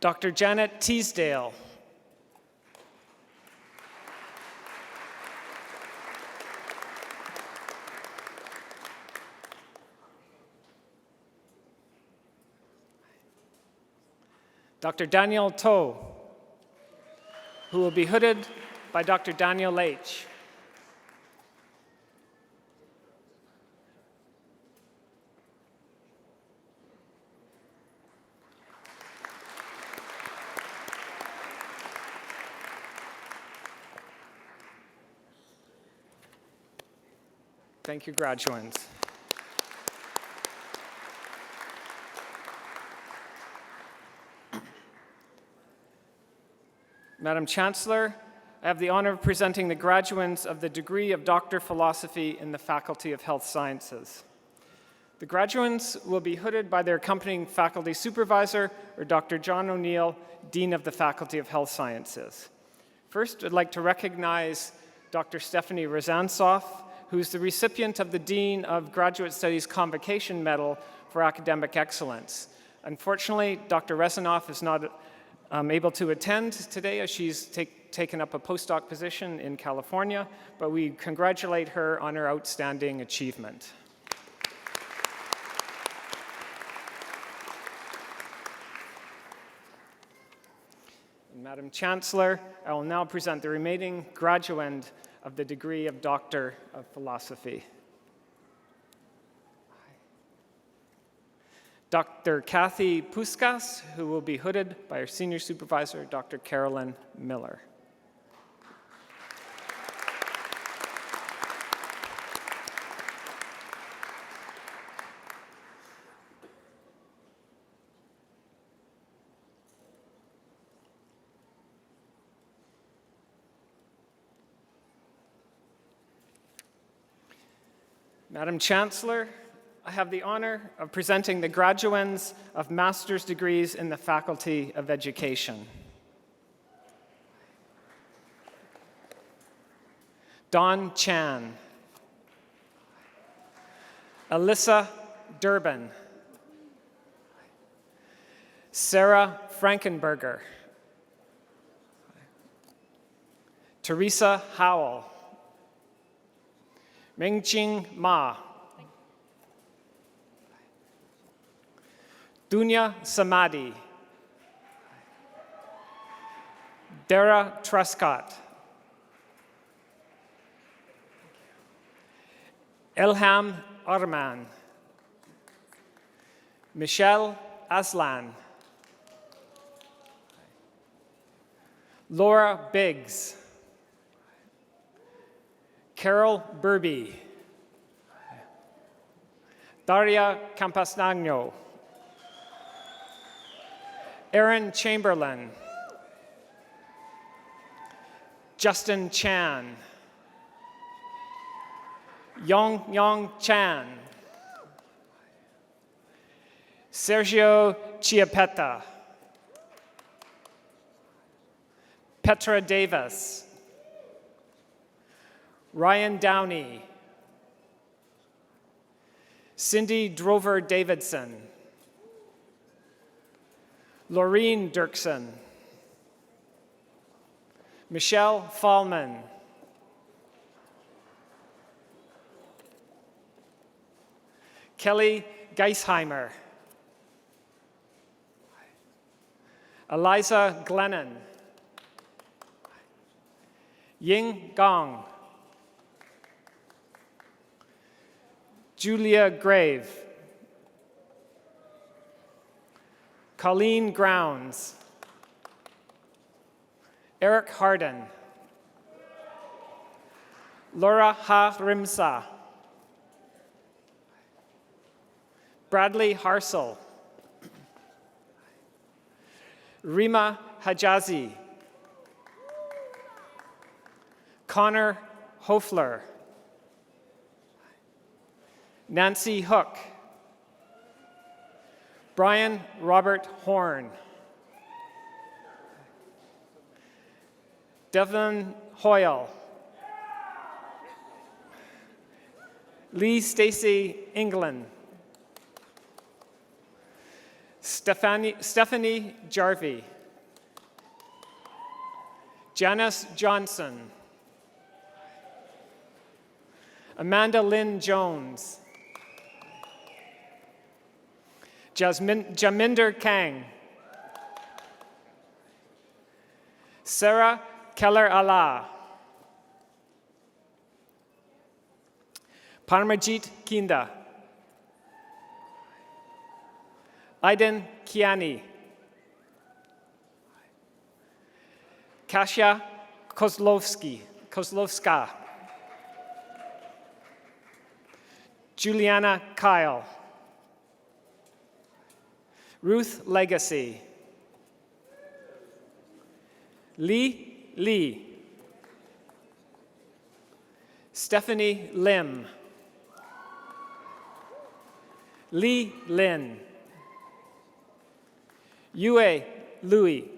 Dr. Janet Teasdale. Dr. Daniel To, who will be hooded by Dr. Daniel H. Thank you, graduates. Madam Chancellor, I have the honor of presenting the graduates of the degree of Doctor of Philosophy in the Faculty of Health Sciences. The graduates will be hooded by their accompanying faculty supervisor, or Dr. John O'Neill, Dean of the Faculty of Health Sciences. First, I'd like to recognize Dr. Stephanie Rozansoff, who is the recipient of the Dean of Graduate Studies Convocation Medal for Academic Excellence. Unfortunately, Dr. Rezanoff is not able to attend today as she's taken up a postdoc position in California, but we congratulate her on her outstanding achievement. Madam Chancellor, I will now present the remaining graduand of the degree of Doctor of Philosophy. Dr. Kathy Puskas, who will be hooded by our senior supervisor, Dr. Carolyn Miller. Madam Chancellor, I have the honor of presenting the graduands of master's degrees in the Faculty of Education. Dawn Chan, Alyssa Durbin, Sarah Frankenberger, Teresa Howell, Mingqing Ma, Dunya Samadi, Dara Truscott, Ilham Arman, Michelle Aslan, Laura Biggs, Carol Burby, Daria Campasnagno, Aaron Chamberlain, Justin Chan, Yong Chan, Sergio Chiapetta, Petra Davis, Ryan Downey, Cindy Drover Davidson, Laureen Dirksen, Michelle Fallman, Kelly Geisheimer, Eliza Glennon, Ying Gong, Julia Grave, Colleen Grounds, Eric Harden, Laura Ha Rimsa, Bradley Harsel, Rima Hajazi, Connor Hofler, Nancy Hook, Brian Robert Horn, Devlin Hoyle, Lee Stacy England, Stephanie Jarvie, Janice Johnson, Amanda Lynn Jones, Jaminder Kang, Sarah Keller Allah, Parmajit Kinda, Aiden Kiani, Kasia Kozlovska, Juliana Kyle, Ruth Legacy, Lee Lee, Stephanie Lim, Lee Lin, Yue Louis,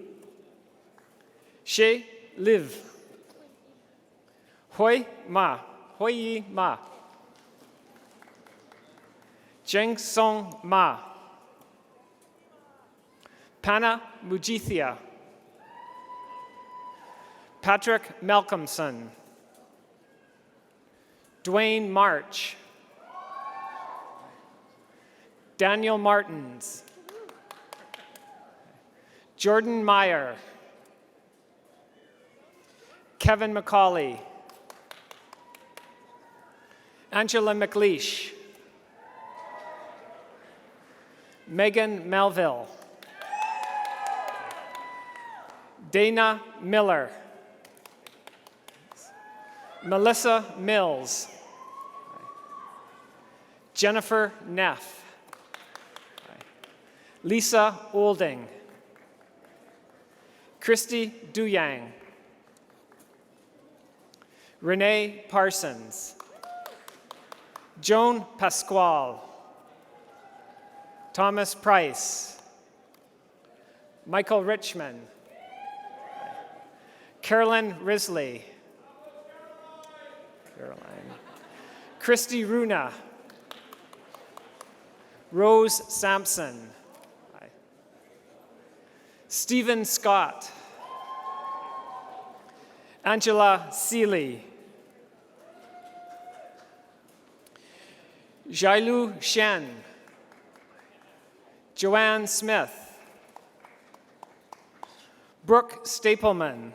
She Liv, Hoi Yi Ma, Jeng Song Ma, Pana Mujithia, Patrick Malcolmson. Dwayne March. Daniel Martins. Jordan Meyer. Kevin McCauley. Angela McLeish. Megan Melville. Dana Miller. Melissa Mills. Jennifer Neff. Lisa Olding. Christy Duyang. Renee Parsons. Joan Pasquale. Thomas Price. Michael Richmond. Carolyn Risley. Christy Runa. Rose Sampson. Stephen Scott. Angela Seeley. Jailu Shen. Joanne Smith. Brooke Stapleman.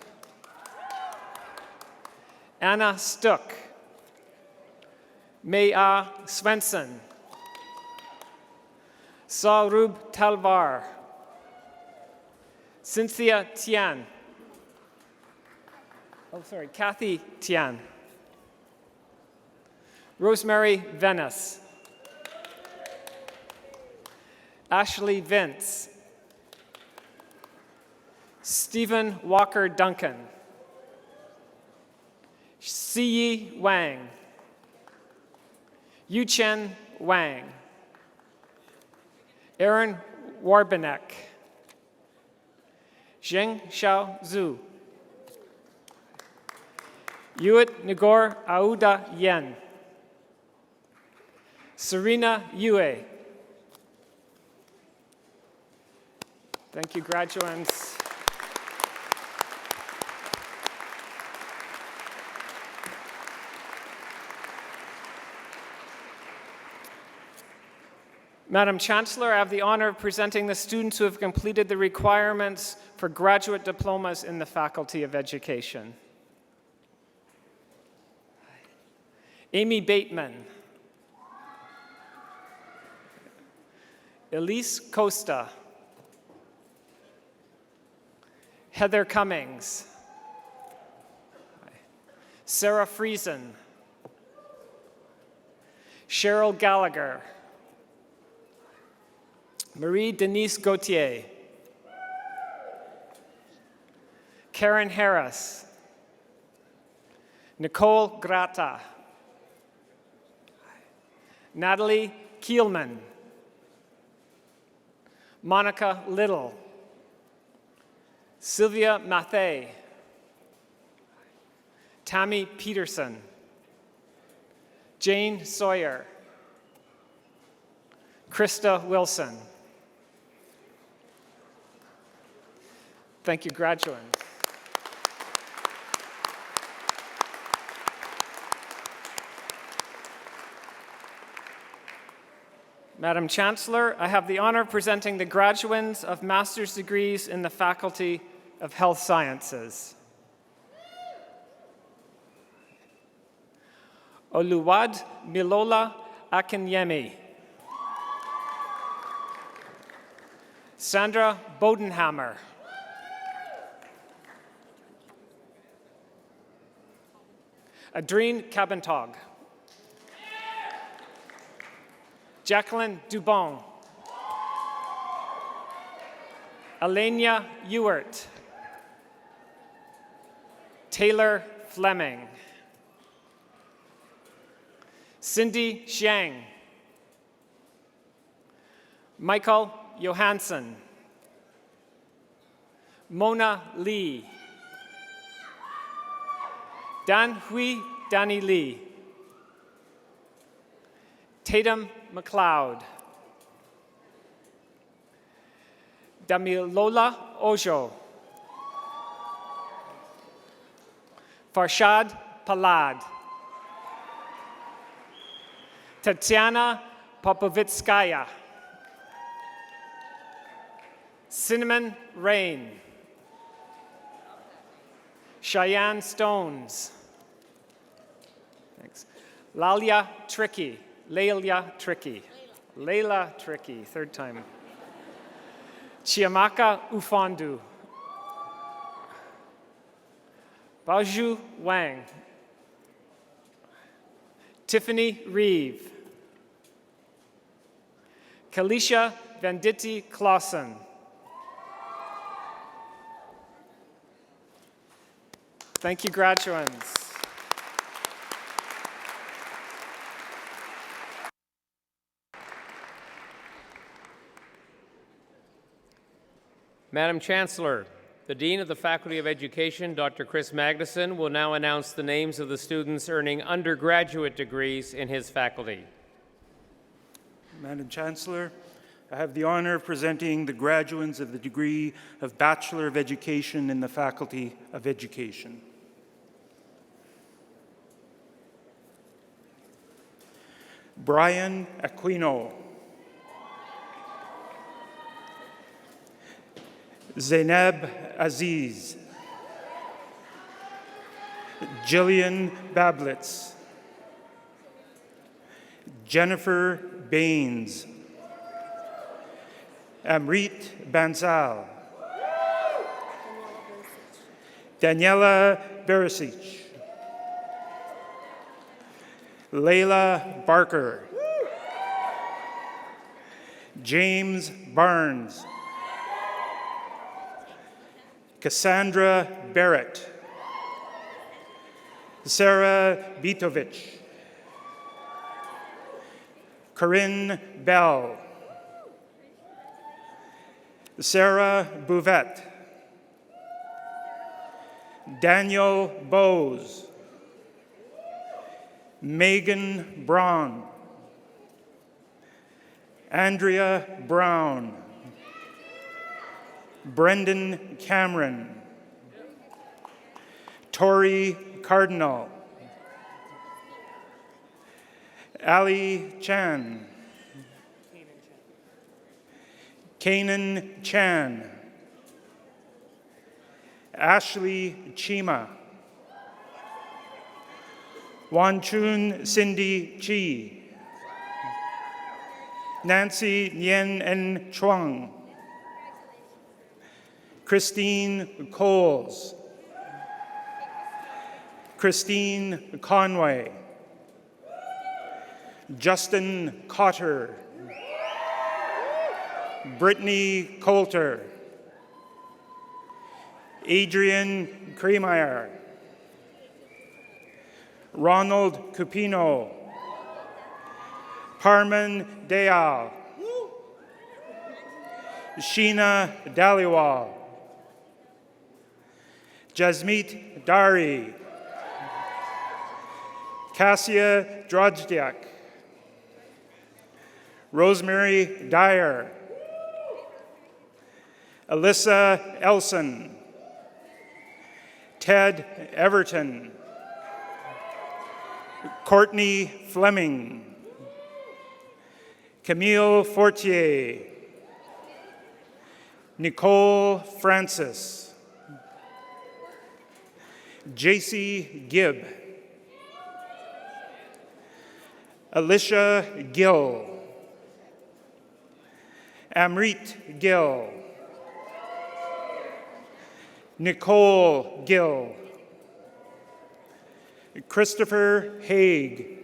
Anna Stuck. Maya Svensson. Sarub Talvar. Cynthia Tian. Kathy Tian. Rosemary Venice. Ashley Vince. Stephen Walker Duncan. Siyi Wang. Yuchen Wang. Aaron Warbenek. Zheng Xiao Zhu. Yuit Nagor Auda Yen. Serena Yue. Thank you, graduates. Madam Chancellor, I have the honor of presenting the students who have completed the requirements for graduate diplomas in the Faculty of Education. Amy Bateman. Elise Costa. Heather Cummings. Sarah Friesen. Cheryl Gallagher. Marie-Denise Gauthier. Karen Harris. Nicole Grata. Natalie Kielman. Monica Little. Sylvia Mathey. Tammy Peterson. Jane Sawyer. Krista Wilson. Thank you, graduates. Madam Chancellor, I have the honor of presenting the graduates of master's degrees in the Faculty of Health Sciences. Oluwad Milola Akinyemi. Sandra Bodenhammer. Adrien Cabentog. Jacqueline Dubon. Elenia Ewert. Taylor Fleming. Cindy Xiang. Michael Johansson. Mona Lee. Dan Hui Danny Lee. Tatum McLeod. Damilola Ojo. Farshad Palad. Tatiana Popovitskaya. Cinnamon Rain. Cheyenne Stones. Thanks. Lalia Tricky. Layla Tricky. Layla Tricky, third time. Chiamaka Ufandu. Baoju Wang. Tiffany Reeve. Kalisha Venditti Clausen. Thank you, graduates. Madam Chancellor, the Dean of the Faculty of Education, Dr. Chris Magnuson, will now announce the names of the students earning undergraduate degrees in his faculty. Madam Chancellor, I have the honor of presenting the graduates of the degree of Bachelor of Education in the Faculty of Education. Brian Aquino. Zainab Aziz. Jillian Bablitz. Jennifer Baines. Amrit Bansal. Daniela Berisic. Layla Barker. James Barnes. Cassandra Barrett. Sarah Bitovich. Corinne Bell. Sarah Bouvette. Daniel Bowes. Megan Braun. Andrea Brown. Brendan Cameron. Tori Cardinal. Ali Chan. Kanan Chan. Ashley Chima. Wanchun Cindy Chi. Nancy Nien En Chuang. Christine Coles. Christine Conway. Justin Cotter. Brittany Coulter. Adrian Kremeyer. Ronald Cupino. Parman Dayal. Sheena Daliwal. Jasmeet Dari. Cassia Drozdyak. Rosemary Dyer. Alyssa Elson. Ted Everton. Courtney Fleming. Camille Fortier. Nicole Francis. JC Gibb. Alicia Gill. Amrit Gill. Nicole Gill. Christopher Haig.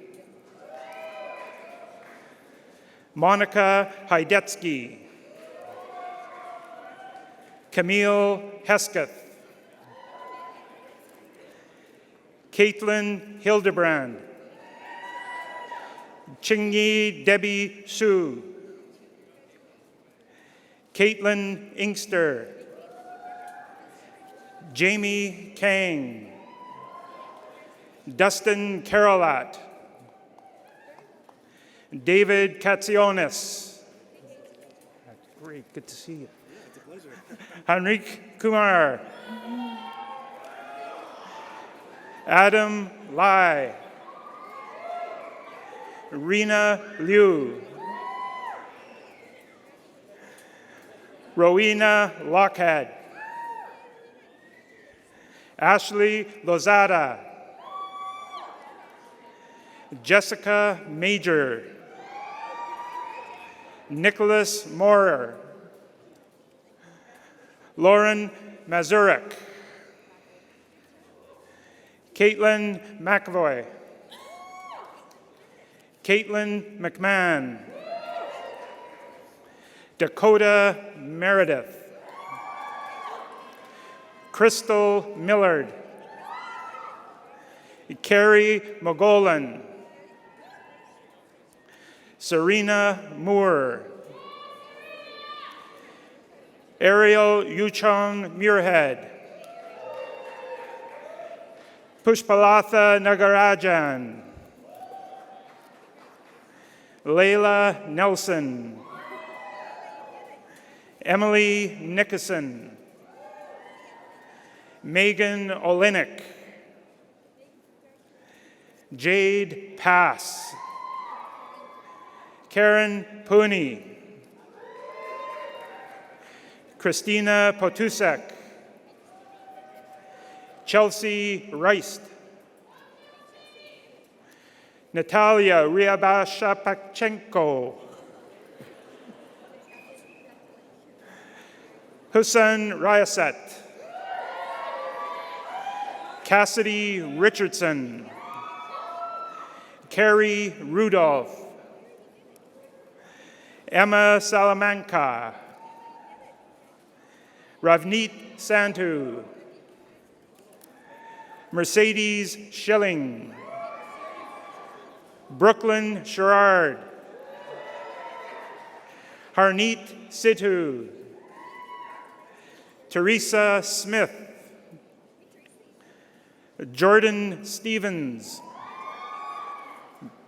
Monica Haidetsky. Camille Hesketh. Caitlin Hildebrand. Chingy Debbie Su. Caitlin Inkster. Jamie Kang. Dustin Carolat. David Katsionis. Great, good to see you. It's a pleasure. Henrik Kumar. Adam Lai. Rena Liu. Rowena Lockhead. Ashley Lozada. Jessica Major. Nicholas Moorer. Lauren Mazurek. Caitlin McAvoy. Caitlin McMahon. Dakota Meredith. Crystal Millard. Carrie Mogolan. Serena Moore. Ariel Yuchong Muirhead. Pushpalatha Nagarajan. Layla Nelson. Emily Nickerson. Megan Olenek. Jade Pass. Karen Pooney. Christina Potusek. Chelsea Rice. Natalia Ryabashapachenko. Hussein Ryaset. Cassidy Richardson. Carrie Rudolph. Emma Salamanca. Ravneet Santu. Mercedes Schilling. Brooklyn Sherrard. Harneet Sidhu. Teresa Smith. Jordan Stevens.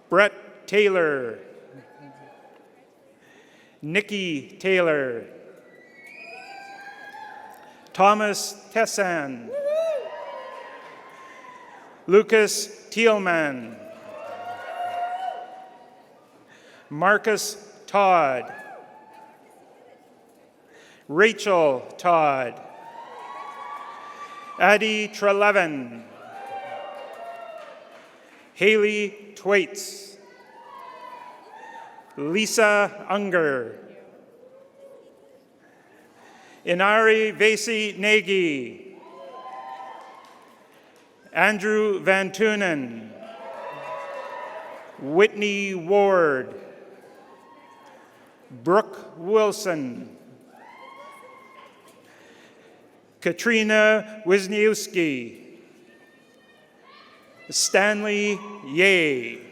Brett Taylor. Nikki Taylor. Thomas Tessan. Lucas Thielman. Marcus Todd. Rachel Todd. Addie Trelevin. Haley Twaits. Lisa Unger. Inari Vasi Nagy. Andrew Van Tunen. Whitney Ward. Brooke Wilson. Katrina Wisniewski. Stanley Ye.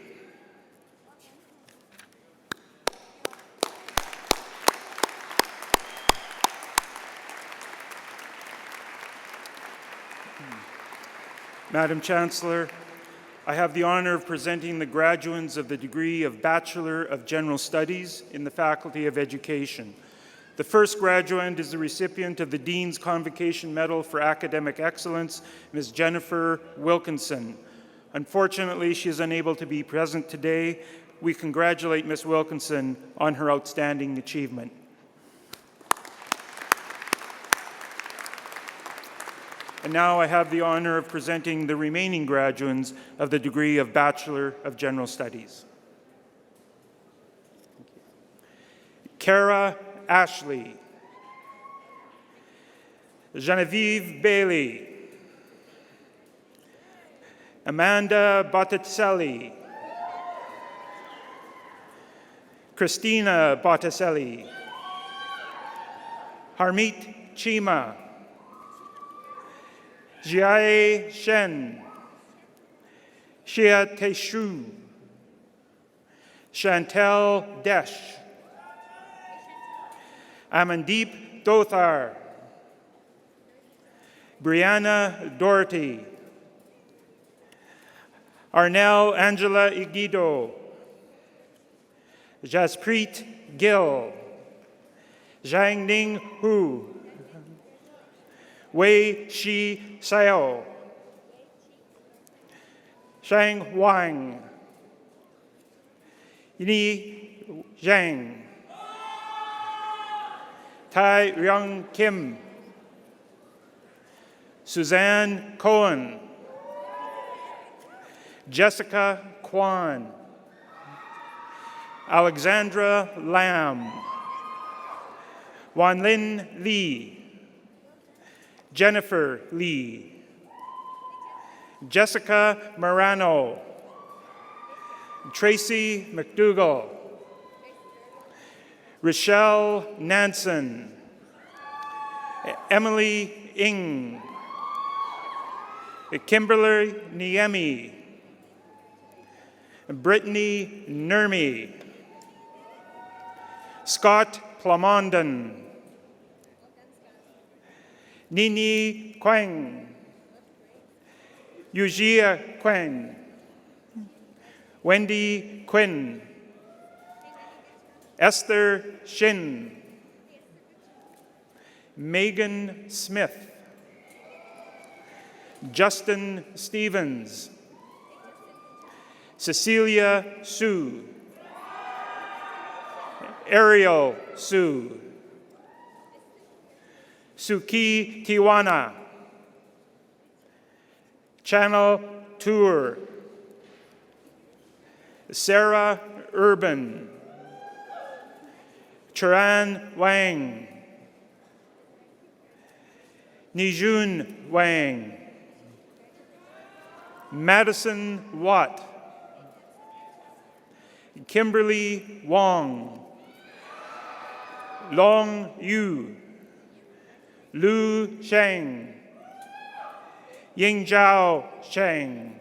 Madam Chancellor, I have the honor of presenting the graduates of the degree of Bachelor of General Studies in the Faculty of Education. The first graduate is the recipient of the Dean's Convocation Medal for Academic Excellence, Ms. Jennifer Wilkinson. Unfortunately, she is unable to be present today. We congratulate Ms. Wilkinson on her outstanding achievement. And now I have the honor of presenting the remaining graduates of the degree of Bachelor of General Studies. Kara Ashley. Genevieve Bailey. Amanda Botticelli. Christina Botticelli. Harmeet Chima. Jiae Shen. Shia Teshu. Chantel Desh. Amandeep Dothar. Brianna Doherty. Arnell Angela Igido. Jaspreet Gill. Zhang Ning Hu. Wei Shi Xiao. Shang Wang, Yi Zhang, Tai Ryung Kim, Suzanne Cohen, Jessica Kwan, Alexandra Lam, Wanlin Lee, Jennifer Lee, Jessica Morano, Tracy McDougall, Rochelle Nansen, Emily Ng, Kimberly Niemi, Brittany Nurmi, Scott Plamondon, Nini Quang, Yujia Quang, Wendy Quinn, Esther Shin, Megan Smith, Justin Stevens, Cecilia Sue, Ariel Sue, Suki Tiwana, Channel Tour, Sarah Urban, Charan Wang, Nijun Wang, Madison Watt, Kimberly Wong, Long Yu, Lu Sheng, Yingzhao Sheng,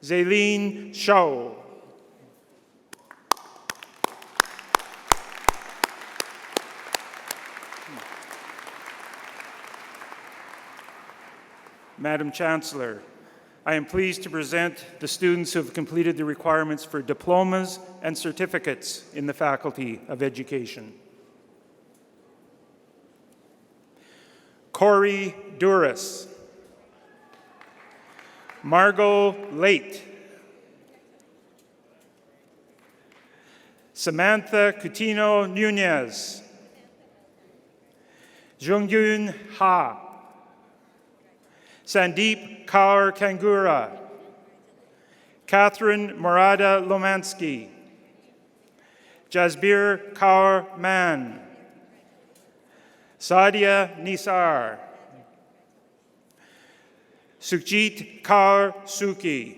Zaylene Shao, Madam Chancellor, I am pleased to present the students who have completed the requirements for diplomas and certificates in the Faculty of Education. Corey Duras, Margot Late, Samantha Coutinho Nunez, Jungyun Ha, Sandeep Kaur Kangura, Catherine Murada Lomansky, Jasbir Kaur Man, Sadia Nisar, Sukhjit Kaur Suki,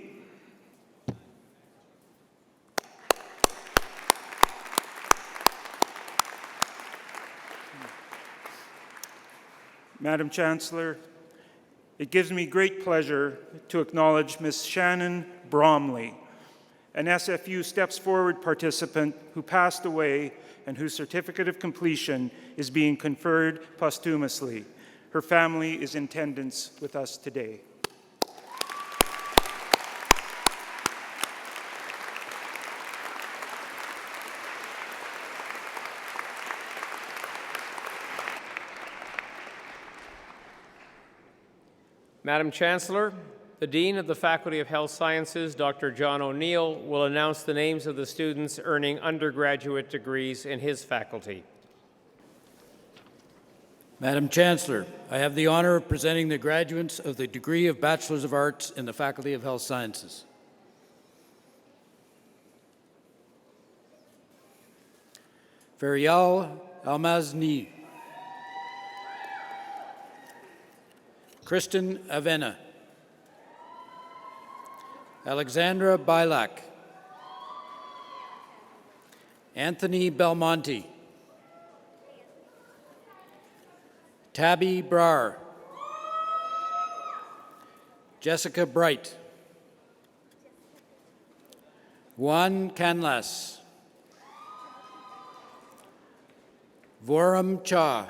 Madam Chancellor, it gives me great pleasure to acknowledge Ms. Shannon Bromley, an SFU Steps Forward participant who passed away and whose certificate of completion is being conferred posthumously. Her family is in attendance with us today. Madam Chancellor, the Dean of the Faculty of Health Sciences, Dr. John O'Neill, will announce the names of the students earning undergraduate degrees in his faculty. Madam Chancellor, I have the honor of presenting the graduates of the degree of Bachelors of Arts in the Faculty of Health Sciences. Ferial Almazni, Kristen Avena, Alexandra Bilak, Anthony Belmonte, Tabby Brar, Jessica Bright, Juan Canlas, Voram Cha,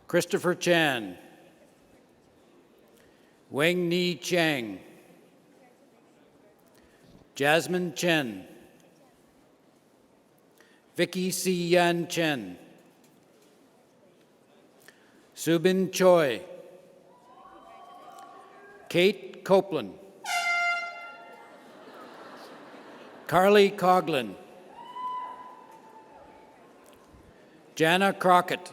Christopher Chan, Weng Ni Chang, Jasmine Chen, Vicky Si Yan Chen, Subin Choi, Kate Copeland. Carly Coughlin. Jana Crockett.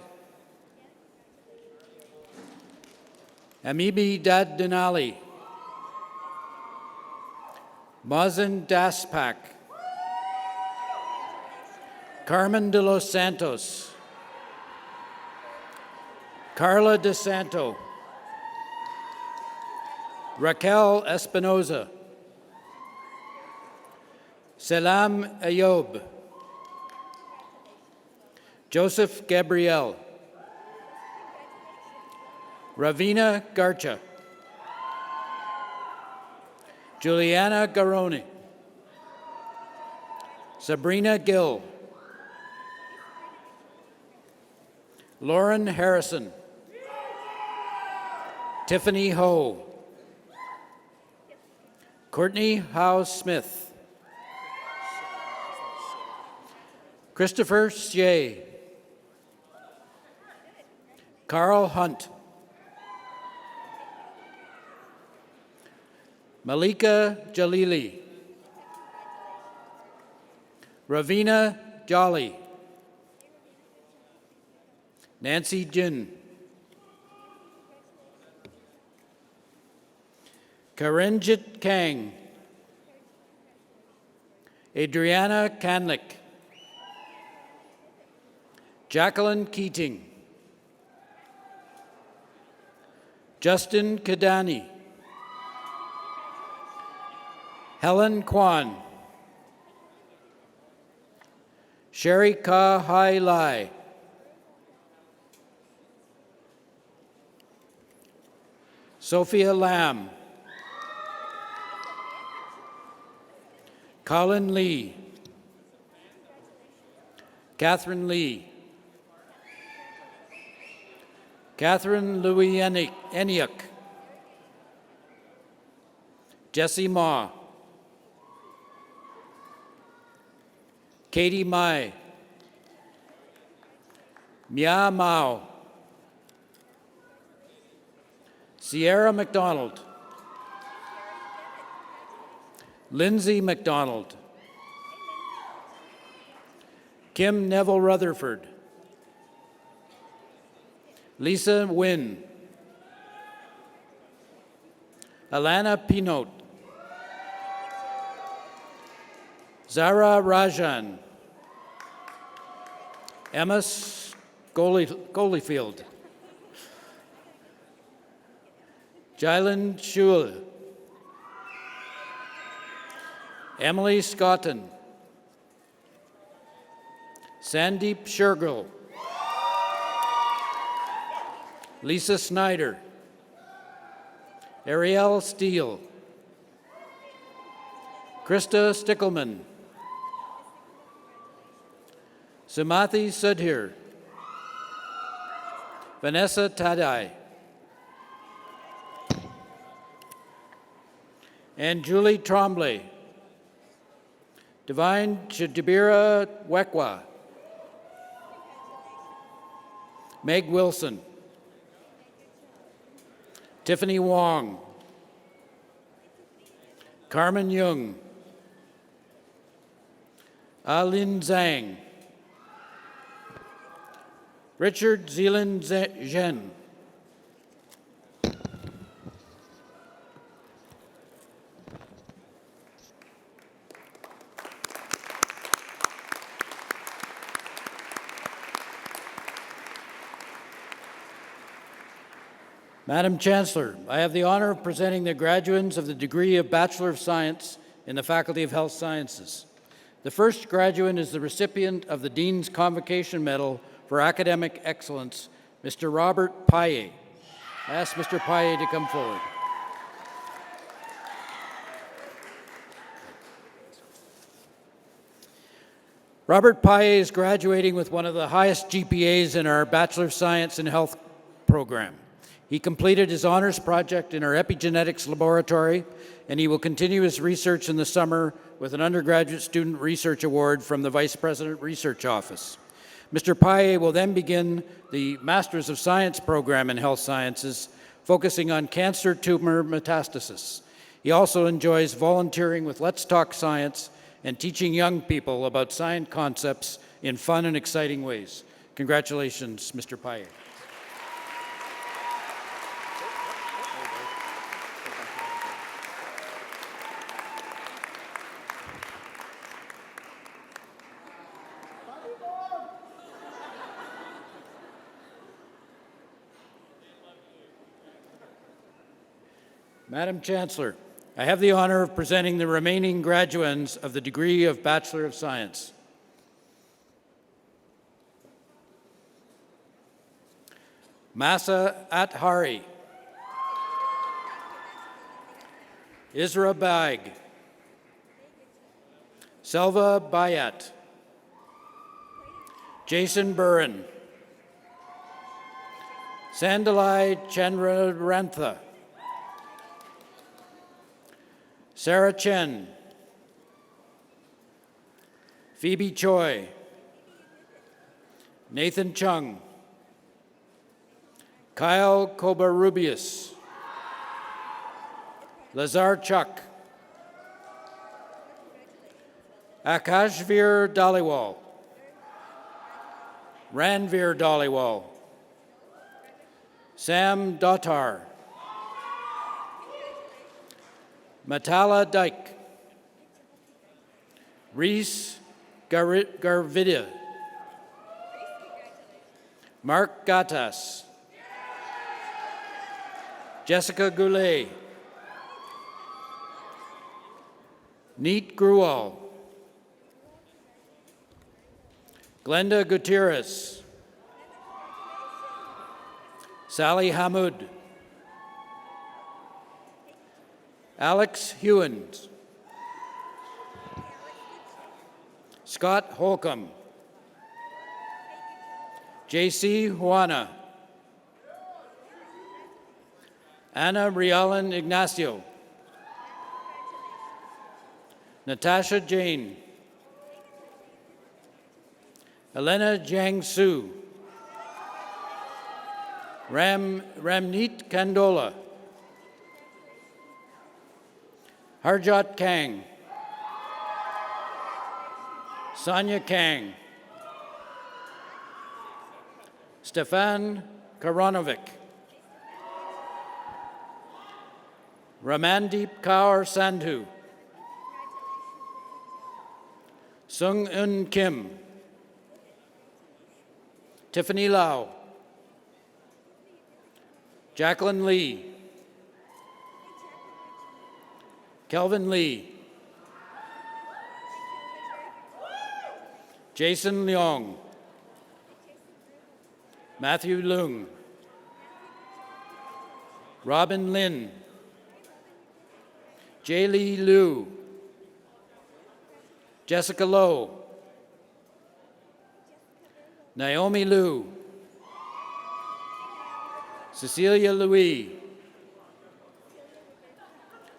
Amibi Dad Denali. Mazen Daspak. Carmen de los Santos. Carla De Santo. Raquel Espinoza. Selam Ayob. Joseph Gabriel. Ravina Garcha. Juliana Garoni. Sabrina Gill. Lauren Harrison. Tiffany Ho. Courtney Howe Smith. Christopher Shea. Carl Hunt. Malika Jalili. Ravina Jolly. Nancy Jin. Karenjit Kang. Adriana Kanlik. Jacqueline Keating. Justin Kadani. Helen Kwan. Sherry Ka Hai Lai. Sophia Lam. Colin Lee. Catherine Lee. Catherine Louis Eniuk. Jessie Ma. Katie Mai. Mia Mao. Sierra McDonald. Lindsay McDonald. Kim Neville Rutherford. Lisa Wynn. Alana Pinot. Zara Rajan. Emma Golifield. Jylan Schule. Emily Scotton. Sandeep Shergill. Lisa Snyder. Ariel Steele. Krista Stickelman. Sumathi Sudhir. Vanessa Tadai. And Julie Tremblay. Divine Chidibira Wekwa. Meg Wilson. Tiffany Wong. Carmen Jung. Alin Zhang. Richard Zeeland Zhen. Madam Chancellor, I have the honor of presenting the graduates of the degree of Bachelor of Science in the Faculty of Health Sciences. The first graduate is the recipient of the Dean's Convocation Medal for Academic Excellence, Mr. Robert Paye. I ask Mr. Paye to come forward. Robert Paye is graduating with one of the highest GPAs in our Bachelor of Science in Health program. He completed his honors project in our epigenetics laboratory, and he will continue his research in the summer with an undergraduate student research award from the Vice President Research Office. Mr. Paye will then begin the Masters of Science program in Health Sciences focusing on cancer tumor metastasis. He also enjoys volunteering with Let's Talk Science and teaching young people about science concepts in fun and exciting ways. Congratulations, Mr. Paye. Madam Chancellor, I have the honor of presenting the remaining graduands of the degree of Bachelor of Science. Masa Athari, Isra Bag, Selva Bayat, Jason Burren, Sandalai Chandrarantha, Sarah Chen, Phoebe Choi, Nathan Chung, Kyle Kobarubius, Lazar Chuk, Akashvir Dhaliwal, Ranvir Dhaliwal, Sam Dottar, Matala Dyke, Reese Garvidia, Mark Gattas, Jessica Goulet, Neat Grual, Glenda Gutierrez, Sally Hamud, Alex Hewins, Scott Holcomb, J.C. Juana, Anna Rialan Ignacio, Natasha Jane, Elena Jiang Su, Ramneet Kandola, Harjot Kang, Sonia Kang, Stefan Karonovic, Ramandeep Kaur Sandhu, Sung Eun Kim, Tiffany Lau, Jacqueline Lee, Kelvin Lee, Jason Leong, Matthew Leung, Robin Lin, Jay Lee Liu, Jessica Lowe, Naomi Liu, Cecilia Louis,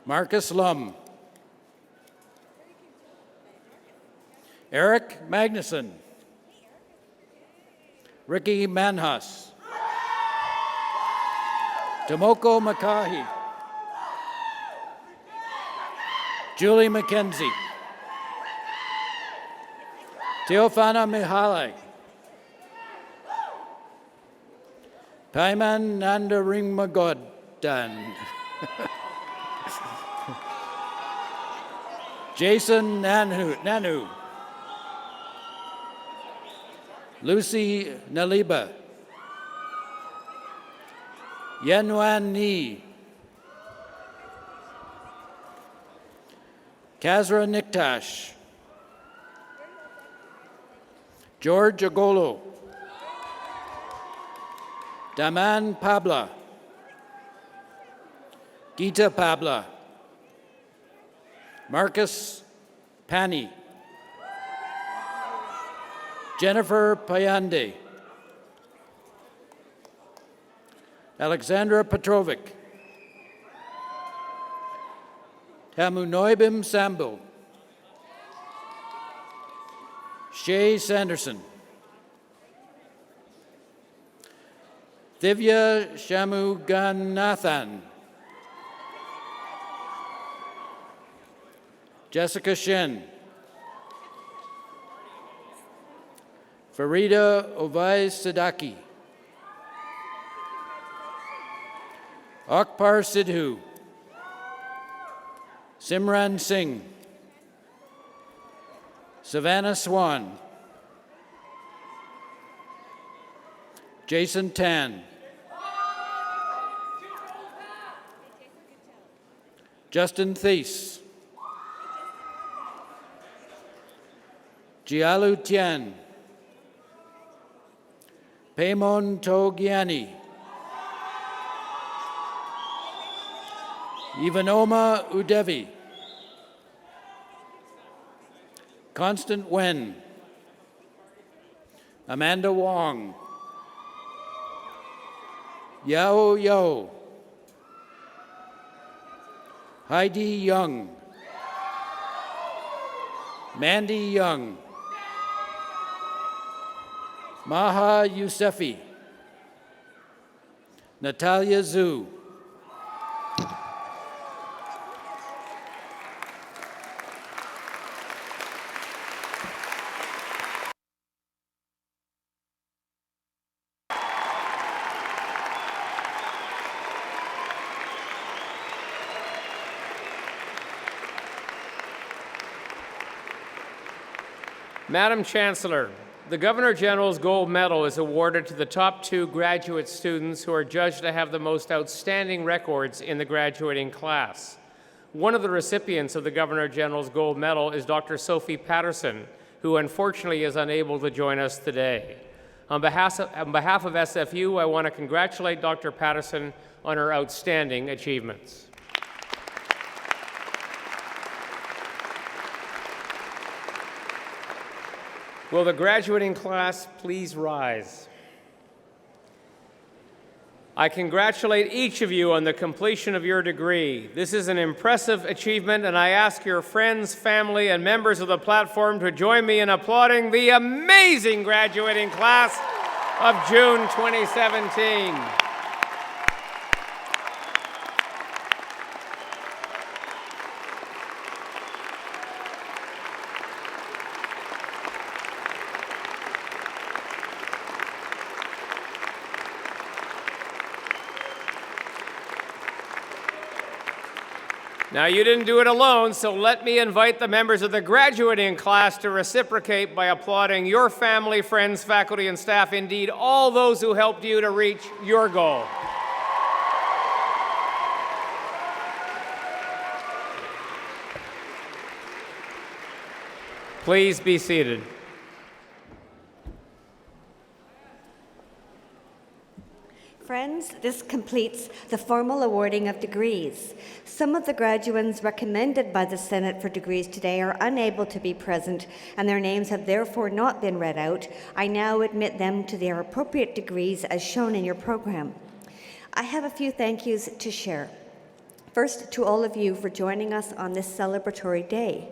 Marcus Lum, Eric Magnuson, Ricky Manhus, Tomoko Makahi, Julie McKenzie, Teofana Mihalai, Paiman Nandaringmagodan, Jason Nanu, Lucy Naliba, Yenwan Ni, Kazra Niktash, George Agolo, Daman Pabla, Gita Pabla, Marcus Pani, Jennifer Payande, Alexandra Petrovic, Tamunoibim Sambo, Shay Sanderson, Divya Shamuganathan. Jessica Shin. Farida Ovais Sadaki. Akbar Sidhu. Simran Singh. Savannah Swan. Jason Tan. Justin Thies. Jialu Tian. Paimon Togiani. Ivanoma Udevi. Constant Wen. Amanda Wong. Yao Yo. Heidi Young. Mandy Young. Maha Yousefi. Natalia Zhu. Madam Chancellor, the Governor General's Gold Medal is awarded to the top 2 graduate students who are judged to have the most outstanding records in the graduating class. One of the recipients of the Governor General's Gold Medal is Dr. Sophie Patterson, who unfortunately is unable to join us today. On behalf of SFU, I want to congratulate Dr. Patterson on her outstanding achievements. Will the graduating class please rise? I congratulate each of you on the completion of your degree. This is an impressive achievement, and I ask your friends, family, and members of the platform to join me in applauding the amazing graduating class of June 2017. Now, you didn't do it alone, so let me invite the members of the graduating class to reciprocate by applauding your family, friends, faculty, and staff, indeed all those who helped you to reach your goal. Please be seated. Friends, this completes the formal awarding of degrees. Some of the graduates recommended by the Senate for degrees today are unable to be present, and their names have therefore not been read out. I now admit them to their appropriate degrees as shown in your program. I have a few thank yous to share. First, to all of you for joining us on this celebratory day,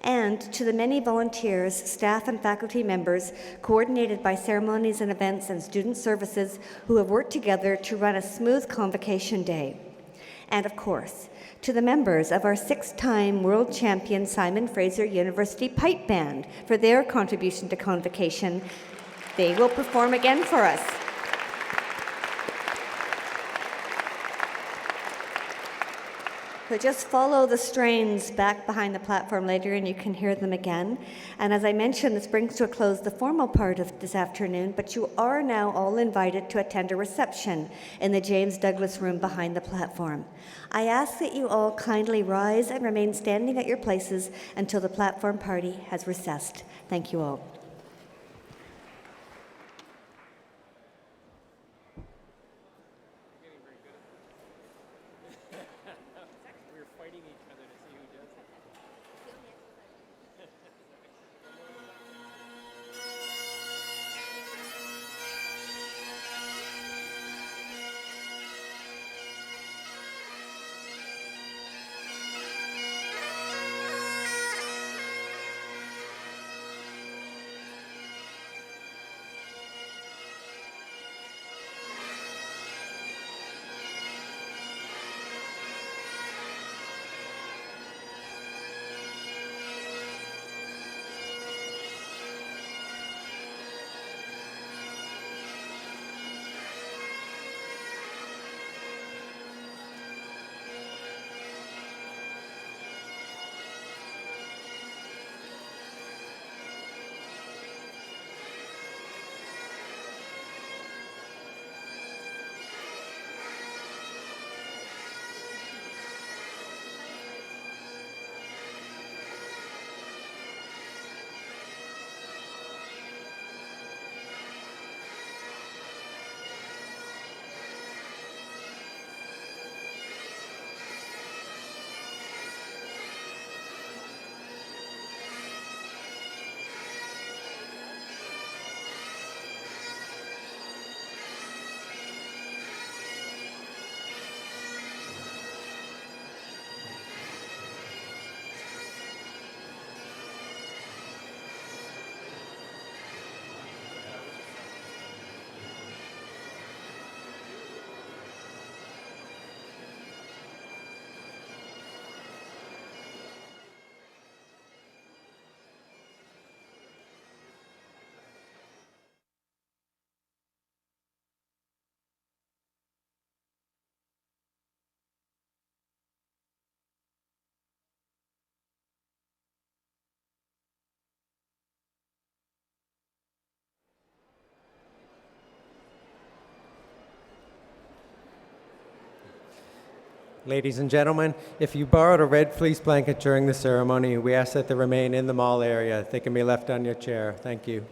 and to the many volunteers, staff, and faculty members coordinated by Ceremonies and Events and Student Services who have worked together to run a smooth Convocation Day. And of course, to the members of our 6-time world champion Simon Fraser University Pipe Band for their contribution to Convocation. They will perform again for us. So just follow the strains back behind the platform later and you can hear them again. And as I mentioned, this brings to a close the formal part of this afternoon, but you are now all invited to attend a reception in the James Douglas room behind the platform. I ask that you all kindly rise and remain standing at your places until the platform party has recessed. Thank you all. Ladies and gentlemen, if you borrowed a red fleece blanket during the ceremony, we ask that they remain in the mall area. They can be left on your chair. Thank you.